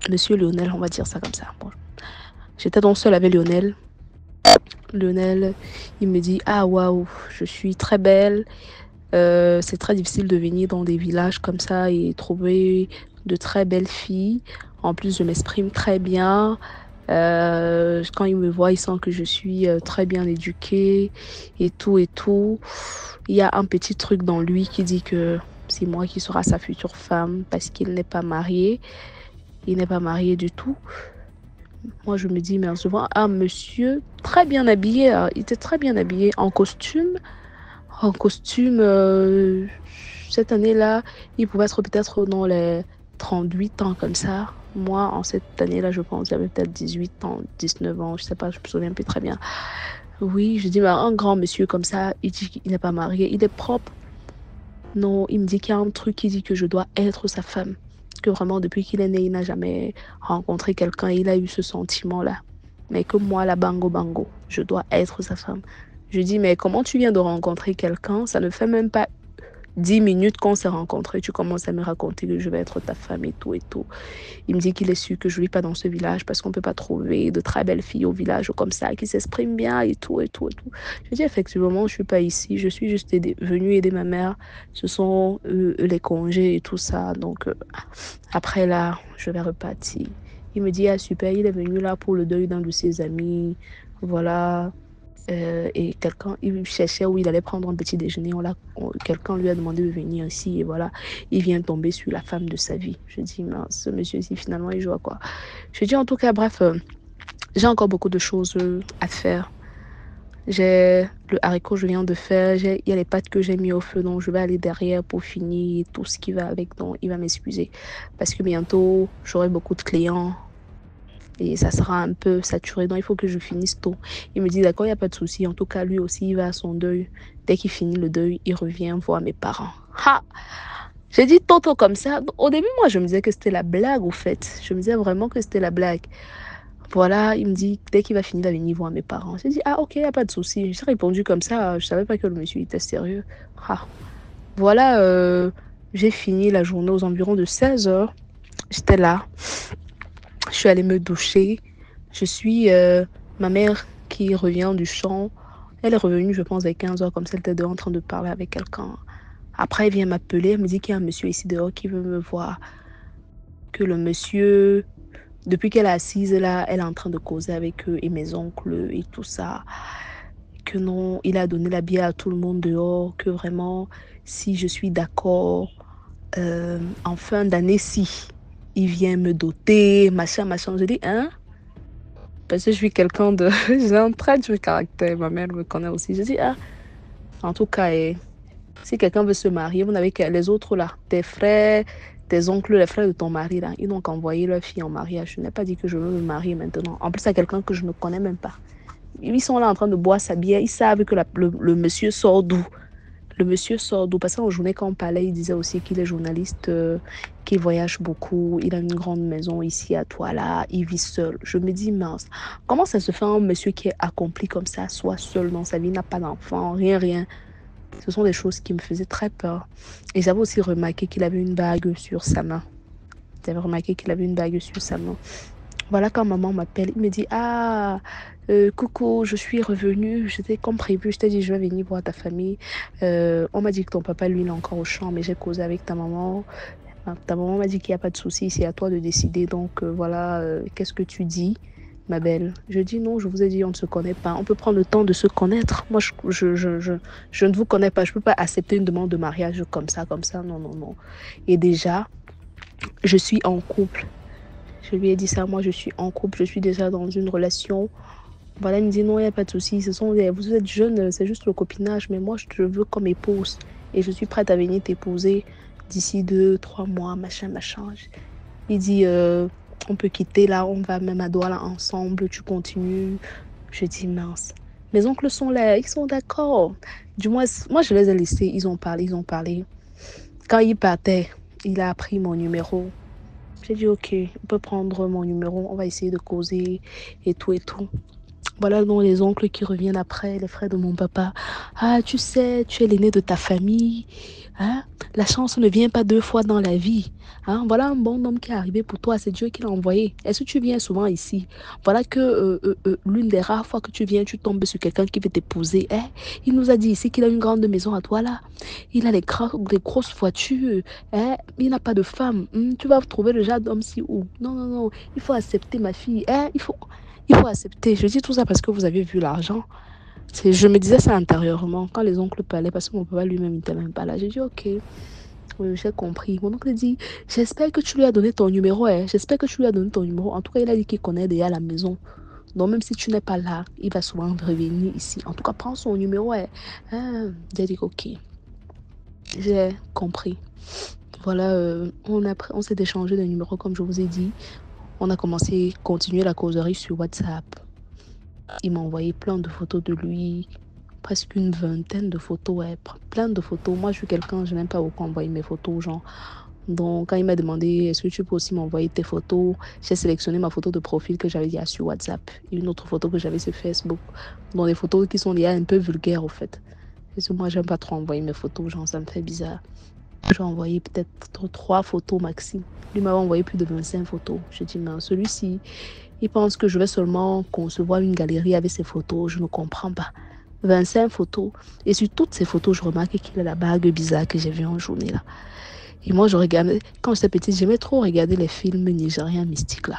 Monsieur Lionel, on va dire ça comme ça. Bon. J'étais donc seule avec Lionel. Lionel, il me dit, ah waouh, je suis très belle. C'est très difficile de venir dans des villages comme ça et trouver de très belles filles. En plus, je m'exprime très bien. Quand il me voit, il sent que je suis très bien éduquée et tout et tout. Il y a un petit truc dans lui qui dit que c'est moi qui sera sa future femme parce qu'il n'est pas marié. Il n'est pas marié du tout. Moi, je me dis, mais souvent, un monsieur très bien habillé, il était très bien habillé en costume. En costume, cette année-là, il pouvait être peut-être dans les 38 ans comme ça. Moi, en cette année-là, je pense, j'avais peut-être 18 ans, 19 ans, je sais pas, je me souviens plus très bien. Oui, je dis, mais un grand monsieur comme ça, il dit qu'il n'est pas marié, il est propre. Non, il me dit qu'il y a un truc qui dit que je dois être sa femme. Que vraiment, depuis qu'il est né, il n'a jamais rencontré quelqu'un et il a eu ce sentiment-là. Mais que moi, la bango bango, je dois être sa femme. Je dis, mais comment tu viens de rencontrer quelqu'un? Ça ne fait même pas 10 minutes qu'on s'est rencontrés. Tu commences à me raconter que je vais être ta femme et tout et tout. Il me dit qu'il est sûr que je ne vis pas dans ce village parce qu'on ne peut pas trouver de très belles filles au village comme ça qui s'expriment bien et tout et tout et tout. Je dis effectivement, je ne suis pas ici. Je suis juste venue aider ma mère. Ce sont les congés et tout ça. Donc après là, je vais repartir. Il me dit, ah super, il est venu là pour le deuil d'un de ses amis. Voilà. Et quelqu'un, il cherchait où il allait prendre un petit déjeuner. Quelqu'un lui a demandé de venir ici. Et voilà, il vient tomber sur la femme de sa vie. Je dis, mais ce monsieur-ci, finalement, il joue à quoi? Je dis, en tout cas, bref, j'ai encore beaucoup de choses à faire. J'ai le haricot, je viens de faire. Il y a les pâtes que j'ai mis au feu. Donc, je vais aller derrière pour finir tout ce qui va avec. Donc, il va m'excuser. Parce que bientôt, j'aurai beaucoup de clients. Et ça sera un peu saturé, donc il faut que je finisse tôt. Il me dit, d'accord, il n'y a pas de souci. En tout cas, lui aussi, il va à son deuil. Dès qu'il finit le deuil, il revient voir mes parents. Ha! J'ai dit tantôt comme ça. Au début, moi, je me disais que c'était la blague, au fait. Je me disais vraiment que c'était la blague. Voilà, il me dit, dès qu'il va finir, il va venir voir mes parents. J'ai dit, ah, ok, il n'y a pas de souci. J'ai répondu comme ça. Je ne savais pas que le monsieur était sérieux. Ha! Voilà, j'ai fini la journée aux environs de 16 h. J'étais là. Je suis allée me doucher. Je suis ma mère qui revient du champ. Elle est revenue, je pense, à 15 h, comme si elle était dehors en train de parler avec quelqu'un. Après, elle vient m'appeler. Elle me dit qu'il y a un monsieur ici dehors qui veut me voir. Que le monsieur, depuis qu'elle est assise là, elle est en train de causer avec eux et mes oncles et tout ça. Que non, il a donné la bière à tout le monde dehors. Que vraiment, si je suis d'accord, en fin d'année-ci, il vient me doter, machin, machin. Je dis, hein? Parce que je suis quelqu'un de... j'ai un très du caractère. Ma mère me connaît aussi. Je dis, ah, en tout cas, si quelqu'un veut se marier, vous n'avez que les autres là, tes frères, tes oncles, les frères de ton mari là, ils n'ont qu'envoyé leur fille en mariage. Je n'ai pas dit que je veux me marier maintenant. En plus, c'est quelqu'un que je ne connais même pas. Ils sont là en train de boire sa bière. Ils savent que le monsieur sort d'où. Le monsieur sort d'où? Parce qu'en journée, quand on parlait, il disait aussi qu'il est journaliste, qu'il voyage beaucoup, il a une grande maison ici à Douala, il vit seul. Je me dis, mince, comment ça se fait un monsieur qui est accompli comme ça, soit seul dans sa vie, n'a pas d'enfant, rien. Ce sont des choses qui me faisaient très peur. Et j'avais aussi remarqué qu'il avait une bague sur sa main. Voilà, quand maman m'appelle, il me dit, ah, coucou, je suis revenue, j'étais comme prévu, je t'ai dit, je vais venir voir ta famille. On m'a dit que ton papa, lui, il est encore au champ, mais j'ai causé avec ta maman. Ta maman m'a dit qu'il n'y a pas de souci, c'est à toi de décider. Donc voilà, qu'est-ce que tu dis, ma belle? Je dis non, je vous ai dit, on ne se connaît pas. On peut prendre le temps de se connaître. Moi, je ne vous connais pas. Je ne peux pas accepter une demande de mariage comme ça. Non. Et déjà, je suis en couple. Je lui ai dit ça, moi je suis en couple, je suis déjà dans une relation. Voilà, il me dit non, il n'y a pas de souci. Vous êtes jeune, c'est juste le copinage, mais moi je te veux comme épouse. Et je suis prête à venir t'épouser d'ici 2-3 mois, machin. Il dit, on peut quitter là, on va même à Douala ensemble, tu continues. Je dis mince. Mes oncles sont là, ils sont d'accord. Du moins, moi je les ai laissés, ils ont parlé. Quand il partait, il a pris mon numéro. J'ai dit, ok, on peut prendre mon numéro, on va essayer de causer et tout. Voilà donc les oncles qui reviennent après, les frères de mon papa. Ah, tu sais, tu es l'aîné de ta famille. Hein? La chance ne vient pas 2 fois dans la vie. Hein? Voilà un bon homme qui est arrivé pour toi, c'est Dieu qui l'a envoyé. Est-ce que tu viens souvent ici? Voilà que l'une des rares fois que tu viens, tu tombes sur quelqu'un qui veut t'épouser. Hein? Il nous a dit ici qu'il a une grande maison à toi là. Il a des grosses voitures. Hein? Il n'a pas de femme. Tu vas trouver le genre d'homme si où? Non, non, non. Il faut accepter ma fille. Hein? Il faut accepter. Je dis tout ça parce que vous avez vu l'argent. Je me disais ça intérieurement quand les oncles parlaient parce que mon papa lui-même n'était même pas là. J'ai dit ok, j'ai compris. Mon oncle dit j'espère que tu lui as donné ton numéro. Hein. J'espère que tu lui as donné ton numéro. En tout cas, il a dit qu'il connaît déjà la maison. Donc même si tu n'es pas là, il va souvent revenir ici. En tout cas, prends son numéro. Hein. J'ai dit ok, j'ai compris. Voilà, on s'est échangé de numéros comme je vous ai dit. On a continué la causerie sur WhatsApp. Il m'a envoyé plein de photos de lui, presque une vingtaine de photos, ouais, plein de photos. Moi, je suis quelqu'un, je n'aime pas beaucoup envoyer mes photos aux gens. Donc, quand il m'a demandé, est-ce que tu peux aussi m'envoyer tes photos, j'ai sélectionné ma photo de profil que j'avais déjà sur WhatsApp et une autre photo que j'avais sur Facebook. Donc, des photos qui sont liées un peu vulgaires, au fait. Parce que moi, j'aime pas trop envoyer mes photos aux gens, ça me fait bizarre. J'ai envoyé peut-être 3 photos maxi. Lui m'avait envoyé plus de 25 photos. Je dis, mais celui-ci, il pense que je vais seulement concevoir une galerie avec ses photos. Je ne comprends pas. 25 photos. Et sur toutes ces photos, je remarque qu'il a la bague bizarre que j'ai vue en journée là. Et moi, je regardais, quand j'étais petite, j'aimais trop regarder les films nigériens mystiques là.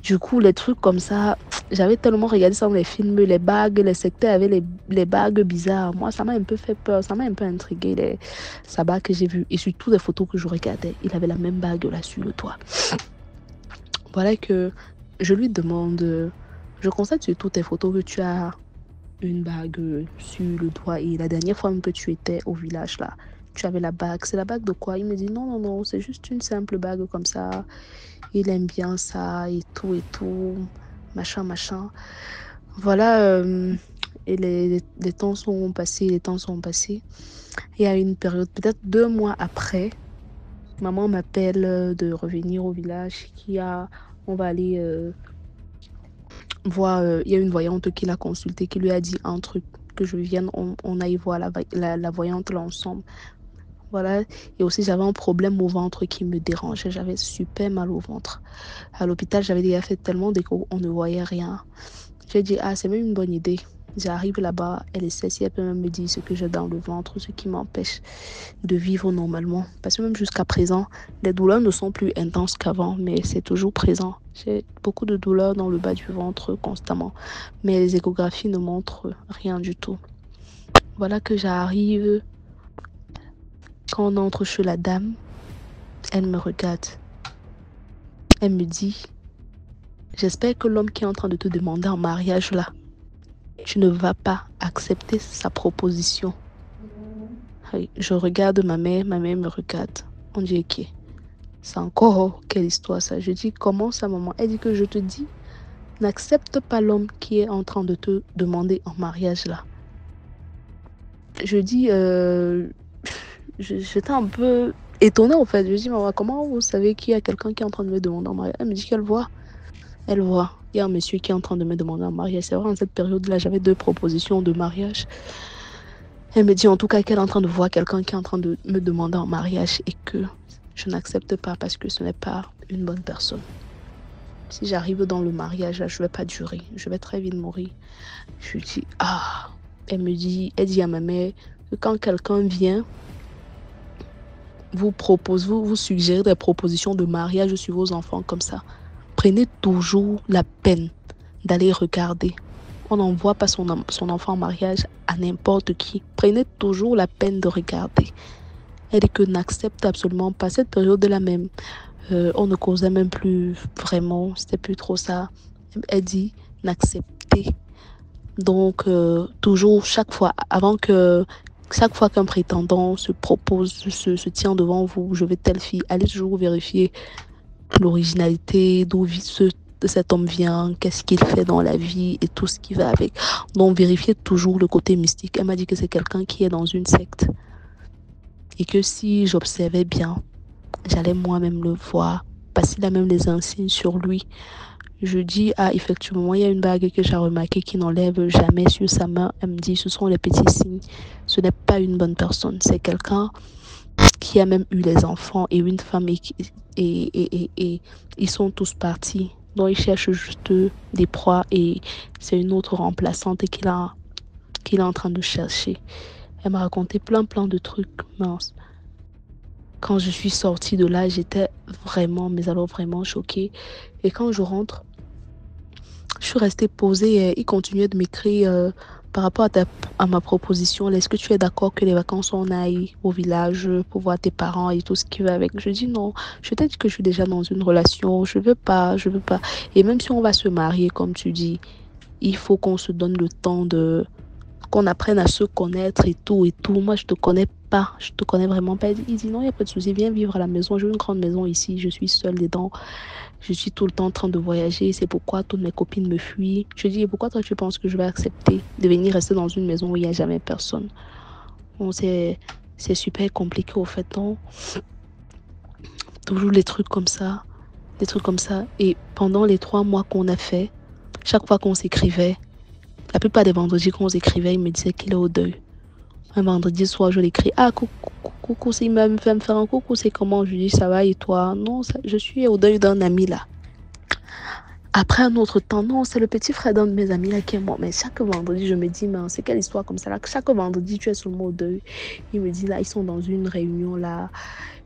Du coup, les trucs comme ça, j'avais tellement regardé ça dans les films, les bagues, les secteurs avec les bagues bizarres. Moi, ça m'a un peu fait peur, ça m'a un peu intrigué, sa bague que j'ai vue. Et sur toutes les photos que je regardais, il avait la même bague là sur le toit. Voilà que je lui demande, je constate sur toutes tes photos que tu as une bague sur le doigt. Et la dernière fois que tu étais au village là, tu avais la bague. C'est la bague de quoi? Il me dit non, non, non, c'est juste une simple bague comme ça. Il aime bien ça et tout, machin, machin. Voilà, et les temps sont passés, Il y a une période, peut-être 2 mois après, maman m'appelle de revenir au village. On va aller voir, il y a une voyante qui l'a consultée, qui lui a dit un truc, que je vienne, on aille voir la voyante là ensemble. Voilà, et aussi j'avais un problème au ventre qui me dérangeait, j'avais super mal au ventre. À l'hôpital, j'avais déjà fait tellement d'écho, on ne voyait rien. J'ai dit, c'est même une bonne idée. J'arrive là-bas, elle essaie, si elle peut même me dire ce que j'ai dans le ventre, ce qui m'empêche de vivre normalement. Parce que même jusqu'à présent, les douleurs ne sont plus intenses qu'avant, mais c'est toujours présent. J'ai beaucoup de douleurs dans le bas du ventre constamment, mais les échographies ne montrent rien du tout. Voilà que j'arrive. Quand on entre chez la dame, elle me regarde. Elle me dit, j'espère que l'homme qui est en train de te demander en mariage là, tu ne vas pas accepter sa proposition. Je regarde ma mère me regarde. On dit, ok, c'est encore quelle histoire ça? Je dis, comment ça maman? Elle dit que je te dis, n'accepte pas l'homme qui est en train de te demander en mariage là. Je dis, j'étais un peu étonnée en fait. Je dis, maman, comment vous savez qu'il y a quelqu'un qui est en train de me demander en mariage? Elle me dit qu'elle voit. Elle voit. Il y a un monsieur qui est en train de me demander en mariage. C'est vrai, en cette période-là, j'avais 2 propositions de mariage. Elle me dit en tout cas qu'elle est en train de voir quelqu'un qui est en train de me demander en mariage et que je n'accepte pas parce que ce n'est pas une bonne personne. Si j'arrive dans le mariage, là, je ne vais pas durer. Je vais très vite mourir. Je dis, Elle dit à ma mère que quand quelqu'un vient, vous suggérez des propositions de mariage sur vos enfants comme ça. Prenez toujours la peine d'aller regarder. On n'envoie pas son enfant en mariage à n'importe qui. Prenez toujours la peine de regarder. Elle dit que n'accepte absolument pas cette période-là même. On ne causait même plus vraiment. C'était plus trop ça. Elle dit n'acceptez. Donc, toujours, chaque fois qu'un prétendant se propose, se tient devant vous, je veux telle fille, allez toujours vérifier l'originalité, d'où cet homme vient, qu'est-ce qu'il fait dans la vie et tout ce qui va avec. Donc, vérifiez toujours le côté mystique. Elle m'a dit que c'est quelqu'un qui est dans une secte et que si j'observais bien, j'allais moi-même le voir, parce qu'il a même les insignes sur lui Je dis, ah, effectivement, il y a une bague que j'ai remarquée qui n'enlève jamais sur sa main. Elle me dit, ce sont les petits signes. Ce n'est pas une bonne personne. C'est quelqu'un qui a même eu les enfants et une femme et ils sont tous partis. Donc, il cherche juste des proies et c'est une autre remplaçante qu'il est en train de chercher. Elle m'a raconté plein de trucs. Mince. Quand je suis sortie de là, j'étais vraiment, mais alors vraiment choquée. Et quand je rentre, je suis restée posée et il continuait de m'écrire par rapport à ma proposition. Est-ce que tu es d'accord que les vacances, on aille au village pour voir tes parents et tout ce qui va avec? Je dis non. Je t'ai dit que je suis déjà dans une relation. Je veux pas, je veux pas. Et même si on va se marier, comme tu dis, il faut qu'on se donne le temps qu'on apprenne à se connaître et tout et tout. Moi, je te connais pas. Je te connais vraiment pas. Il dit non, il n'y a pas de souci. Viens vivre à la maison. J'ai une grande maison ici. Je suis seule dedans. Je suis tout le temps en train de voyager. C'est pourquoi toutes mes copines me fuient. Je dis, et pourquoi toi, tu penses que je vais accepter de venir rester dans une maison où il n'y a jamais personne? Bon, c'est super compliqué au fait. Donc, toujours les trucs comme ça. Des trucs comme ça. Et pendant les 3 mois qu'on a fait, chaque fois qu'on s'écrivait, la plupart des vendredis qu'on s'écrivait, il me disait qu'il est au deuil. Un vendredi soir, je l'écris. Ah, coucou, il me fait me faire un coucou, c'est comment? Je lui dis, ça va et toi? Non, je suis au deuil d'un ami là. Après un autre temps, non, c'est le petit frère d'un de mes amis là qui est mort. Mais chaque vendredi, je me dis, mais c'est quelle histoire comme ça là? Chaque vendredi, tu es seulement au deuil. Il me dit, là, ils sont dans une réunion là.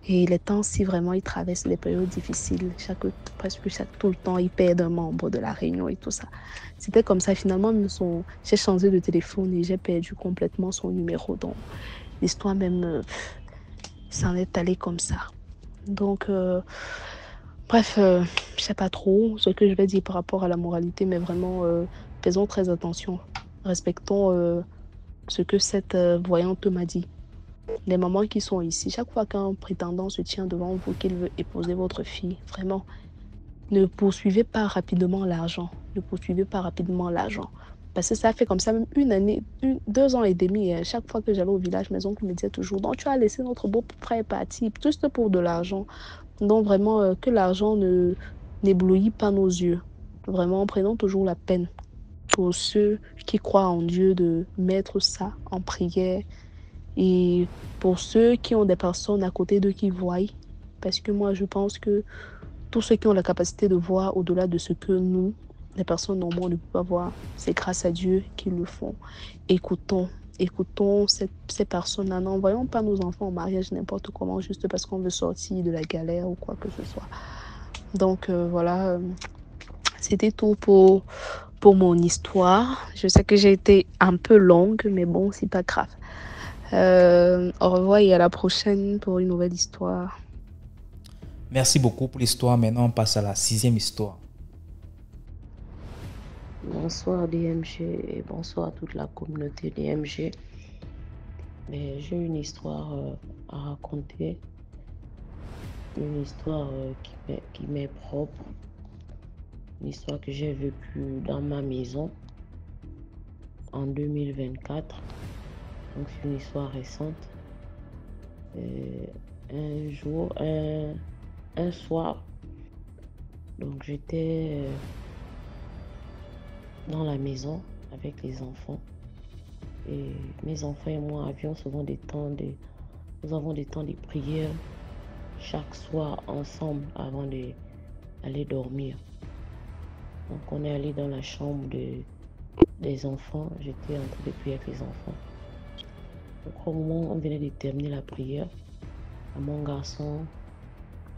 Et les temps, si vraiment ils traversent des périodes difficiles, tout le temps, ils perdent un membre de la réunion et tout ça. C'était comme ça. Finalement, j'ai changé de téléphone et j'ai perdu complètement son numéro. Donc, l'histoire même s'en est allée comme ça. Donc, bref, je sais pas trop ce que je vais dire par rapport à la moralité, mais vraiment, faisons très attention. Respectons ce que cette voyante m'a dit. Les mamans qui sont ici, chaque fois qu'un prétendant se tient devant vous, qu'il veut épouser votre fille, vraiment, ne poursuivez pas rapidement l'argent. Ne poursuivez pas rapidement l'argent. Parce que ça fait comme ça même 1 année, 2 ans et demi. Chaque fois que j'allais au village, mes oncles me disaient toujours, donc tu as laissé notre beau frère partir, juste pour de l'argent. Donc vraiment, que l'argent n'éblouit pas nos yeux. Vraiment, prenons toujours la peine pour ceux qui croient en Dieu de mettre ça en prière. Et pour ceux qui ont des personnes à côté d'eux qui voient, parce que moi je pense que tous ceux qui ont la capacité de voir au-delà de ce que nous, les personnes normales, ne peuvent pas voir, c'est grâce à Dieu qu'ils le font. Écoutons ces personnes-là. N'envoyons pas nos enfants au mariage n'importe comment, juste parce qu'on veut sortir de la galère ou quoi que ce soit. Donc voilà, c'était tout pour mon histoire. Je sais que j'ai été un peu longue, mais bon, c'est pas grave. Au revoir et à la prochaine pour une nouvelle histoire. Merci beaucoup pour l'histoire. Maintenant, on passe à la 6e histoire. Bonsoir DMG et bonsoir à toute la communauté DMG. J'ai une histoire à raconter. Une histoire qui m'est propre. Une histoire que j'ai vécue dans ma maison en 2024. Donc c'est une histoire récente. Un jour, un soir, donc j'étais dans la maison avec les enfants. Et mes enfants et moi avions souvent nous avons des temps de prière chaque soir ensemble avant d'aller dormir. Donc on est allé dans la chambre des enfants. J'étais en train de prier avec les enfants. Donc au moment où on venait de terminer la prière, à mon garçon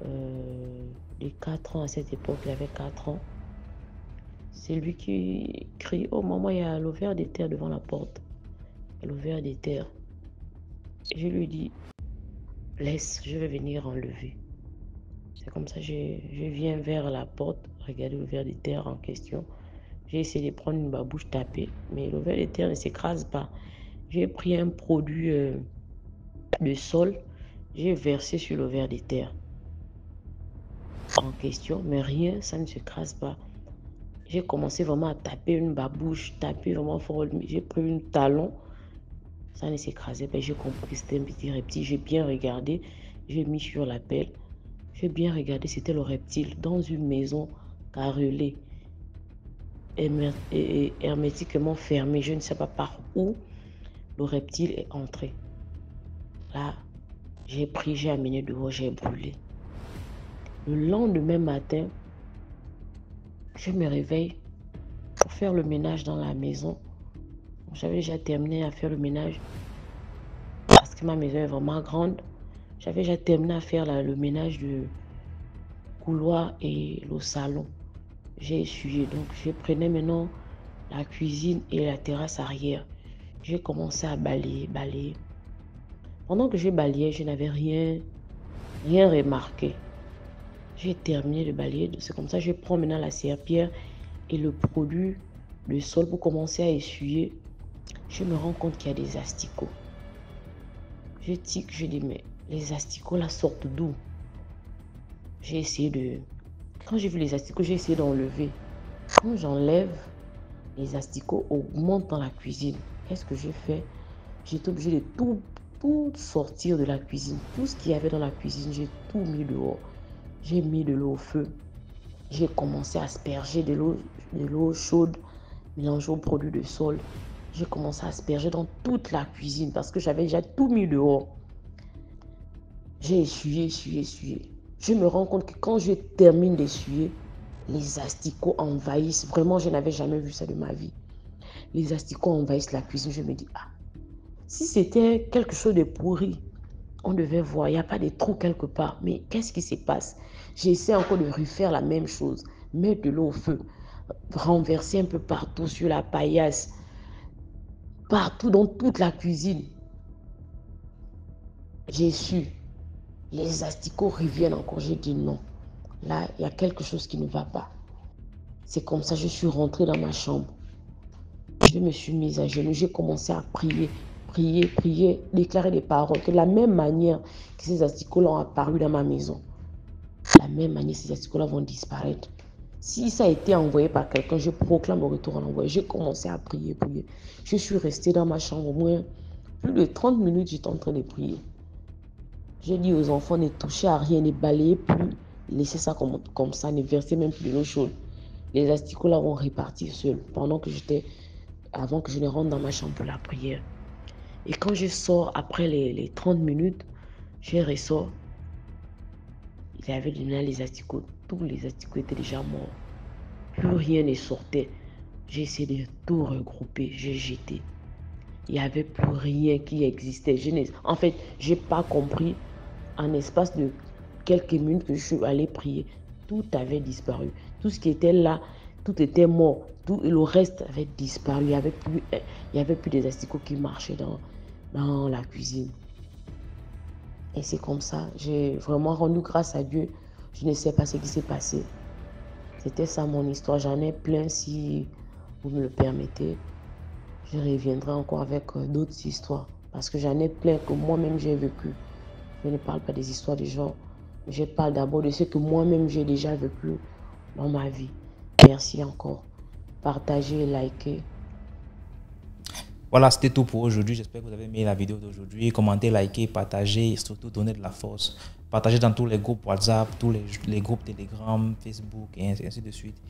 de 4 ans, à cette époque, il avait 4 ans, c'est lui qui crie, oh maman, il y a l'ovaire des terres devant la porte. Il y a l'ovaire des terres. Et je lui dis, laisse, je vais venir enlever. C'est comme ça, je viens vers la porte, regarder l'ovaire des terres en question. J'ai essayé de prendre une babouche tapée, mais l'ovaire des terres ne s'écrase pas. J'ai pris un produit de sol, j'ai versé sur l'ovaire des terres en question, mais rien, ça ne s'écrase pas. J'ai commencé vraiment à taper une babouche, taper vraiment fort. J'ai pris un talon, ça ne s'écrasait pas. J'ai compris que c'était un petit reptile. J'ai bien regardé, j'ai mis sur la pelle. J'ai bien regardé, c'était le reptile dans une maison carrelée. hermétiquement fermé. Je ne sais pas par où le reptile est entré. Là, j'ai pris, j'ai amené dehors, j'ai brûlé. Le lendemain matin, je me réveille pour faire le ménage dans la maison. J'avais déjà terminé à faire le ménage parce que ma maison est vraiment grande. J'avais déjà terminé à faire le ménage du couloir et le salon. J'ai essuyé, donc je prenais maintenant la cuisine et la terrasse arrière. J'ai commencé à balayer. Pendant que je balayais, je n'avais rien remarqué. J'ai terminé de balayer. C'est comme ça que je prends maintenant la serpillière et le produit, le sol pour commencer à essuyer. Je me rends compte qu'il y a des asticots. Je tic, je dis, mais les asticots là sortent d'où? J'ai essayé de... Quand j'ai vu les asticots, j'ai essayé d'enlever. Quand j'enlève, les asticots augmentent dans la cuisine. Qu'est-ce que j'ai fait? J'étais obligée de tout sortir de la cuisine. Tout ce qu'il y avait dans la cuisine, j'ai tout mis dehors. J'ai mis de l'eau au feu. J'ai commencé à asperger de l'eau chaude mélangée au produit de sol. J'ai commencé à asperger dans toute la cuisine parce que j'avais déjà tout mis dehors. J'ai essuyé. Je me rends compte que quand je termine d'essuyer, les asticots envahissent. Vraiment, je n'avais jamais vu ça de ma vie. Les asticots envahissent la cuisine. Je me dis, ah, si c'était quelque chose de pourri, on devait voir, il n'y a pas de trou quelque part. Mais qu'est-ce qui se passe? J'essaie encore de refaire la même chose. Mettre de l'eau au feu, renverser un peu partout sur la paillasse, partout dans toute la cuisine. J'ai su. Les asticots reviennent encore. J'ai dit non. Là, il y a quelque chose qui ne va pas. C'est comme ça que je suis rentrée dans ma chambre. Je me suis mise à genoux. J'ai commencé à prier, déclarer des paroles. De la même manière que ces asticots-là ont apparu dans ma maison, de la même manière, ces asticots-là vont disparaître. Si ça a été envoyé par quelqu'un, je proclame le retour en envoyé. J'ai commencé à prier. Je suis restée dans ma chambre au moins plus de 30 minutes. J'étais en train de prier. J'ai dit aux enfants, ne touchez à rien, ne balayez plus, laissez ça comme ça, ne versez même plus de l'eau chaude. Les asticots là vont repartir seuls avant que je ne rentre dans ma chambre pour la prière. Et quand je sors après les 30 minutes, je ressors. Il y avait déjà les asticots, tous les asticots étaient déjà morts. Plus rien ne sortait. J'ai essayé de tout regrouper, j'ai jeté. Il n'y avait plus rien qui existait. En fait, je n'ai pas compris. En espace de quelques minutes que je suis allée prier, tout avait disparu. Tout ce qui était là, tout était mort. Tout le reste avait disparu. Il n'y avait plus des asticots qui marchaient dans la cuisine. Et c'est comme ça. J'ai vraiment rendu grâce à Dieu. Je ne sais pas ce qui s'est passé. C'était ça mon histoire. J'en ai plein si vous me le permettez. Je reviendrai encore avec d'autres histoires. Parce que j'en ai plein que moi-même j'ai vécu. Je ne parle pas des histoires des gens. Je parle d'abord de ce que moi-même j'ai déjà vécu dans ma vie. Merci encore. Partagez, likez. Voilà, c'était tout pour aujourd'hui. J'espère que vous avez aimé la vidéo d'aujourd'hui. Commentez, likez, partagez et surtout donnez de la force. Partagez dans tous les groupes WhatsApp, tous les groupes Telegram, Facebook et ainsi de suite.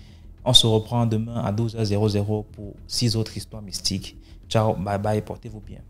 On se reprend demain à 12h00 pour 6 autres histoires mystiques. Ciao, bye bye, portez-vous bien.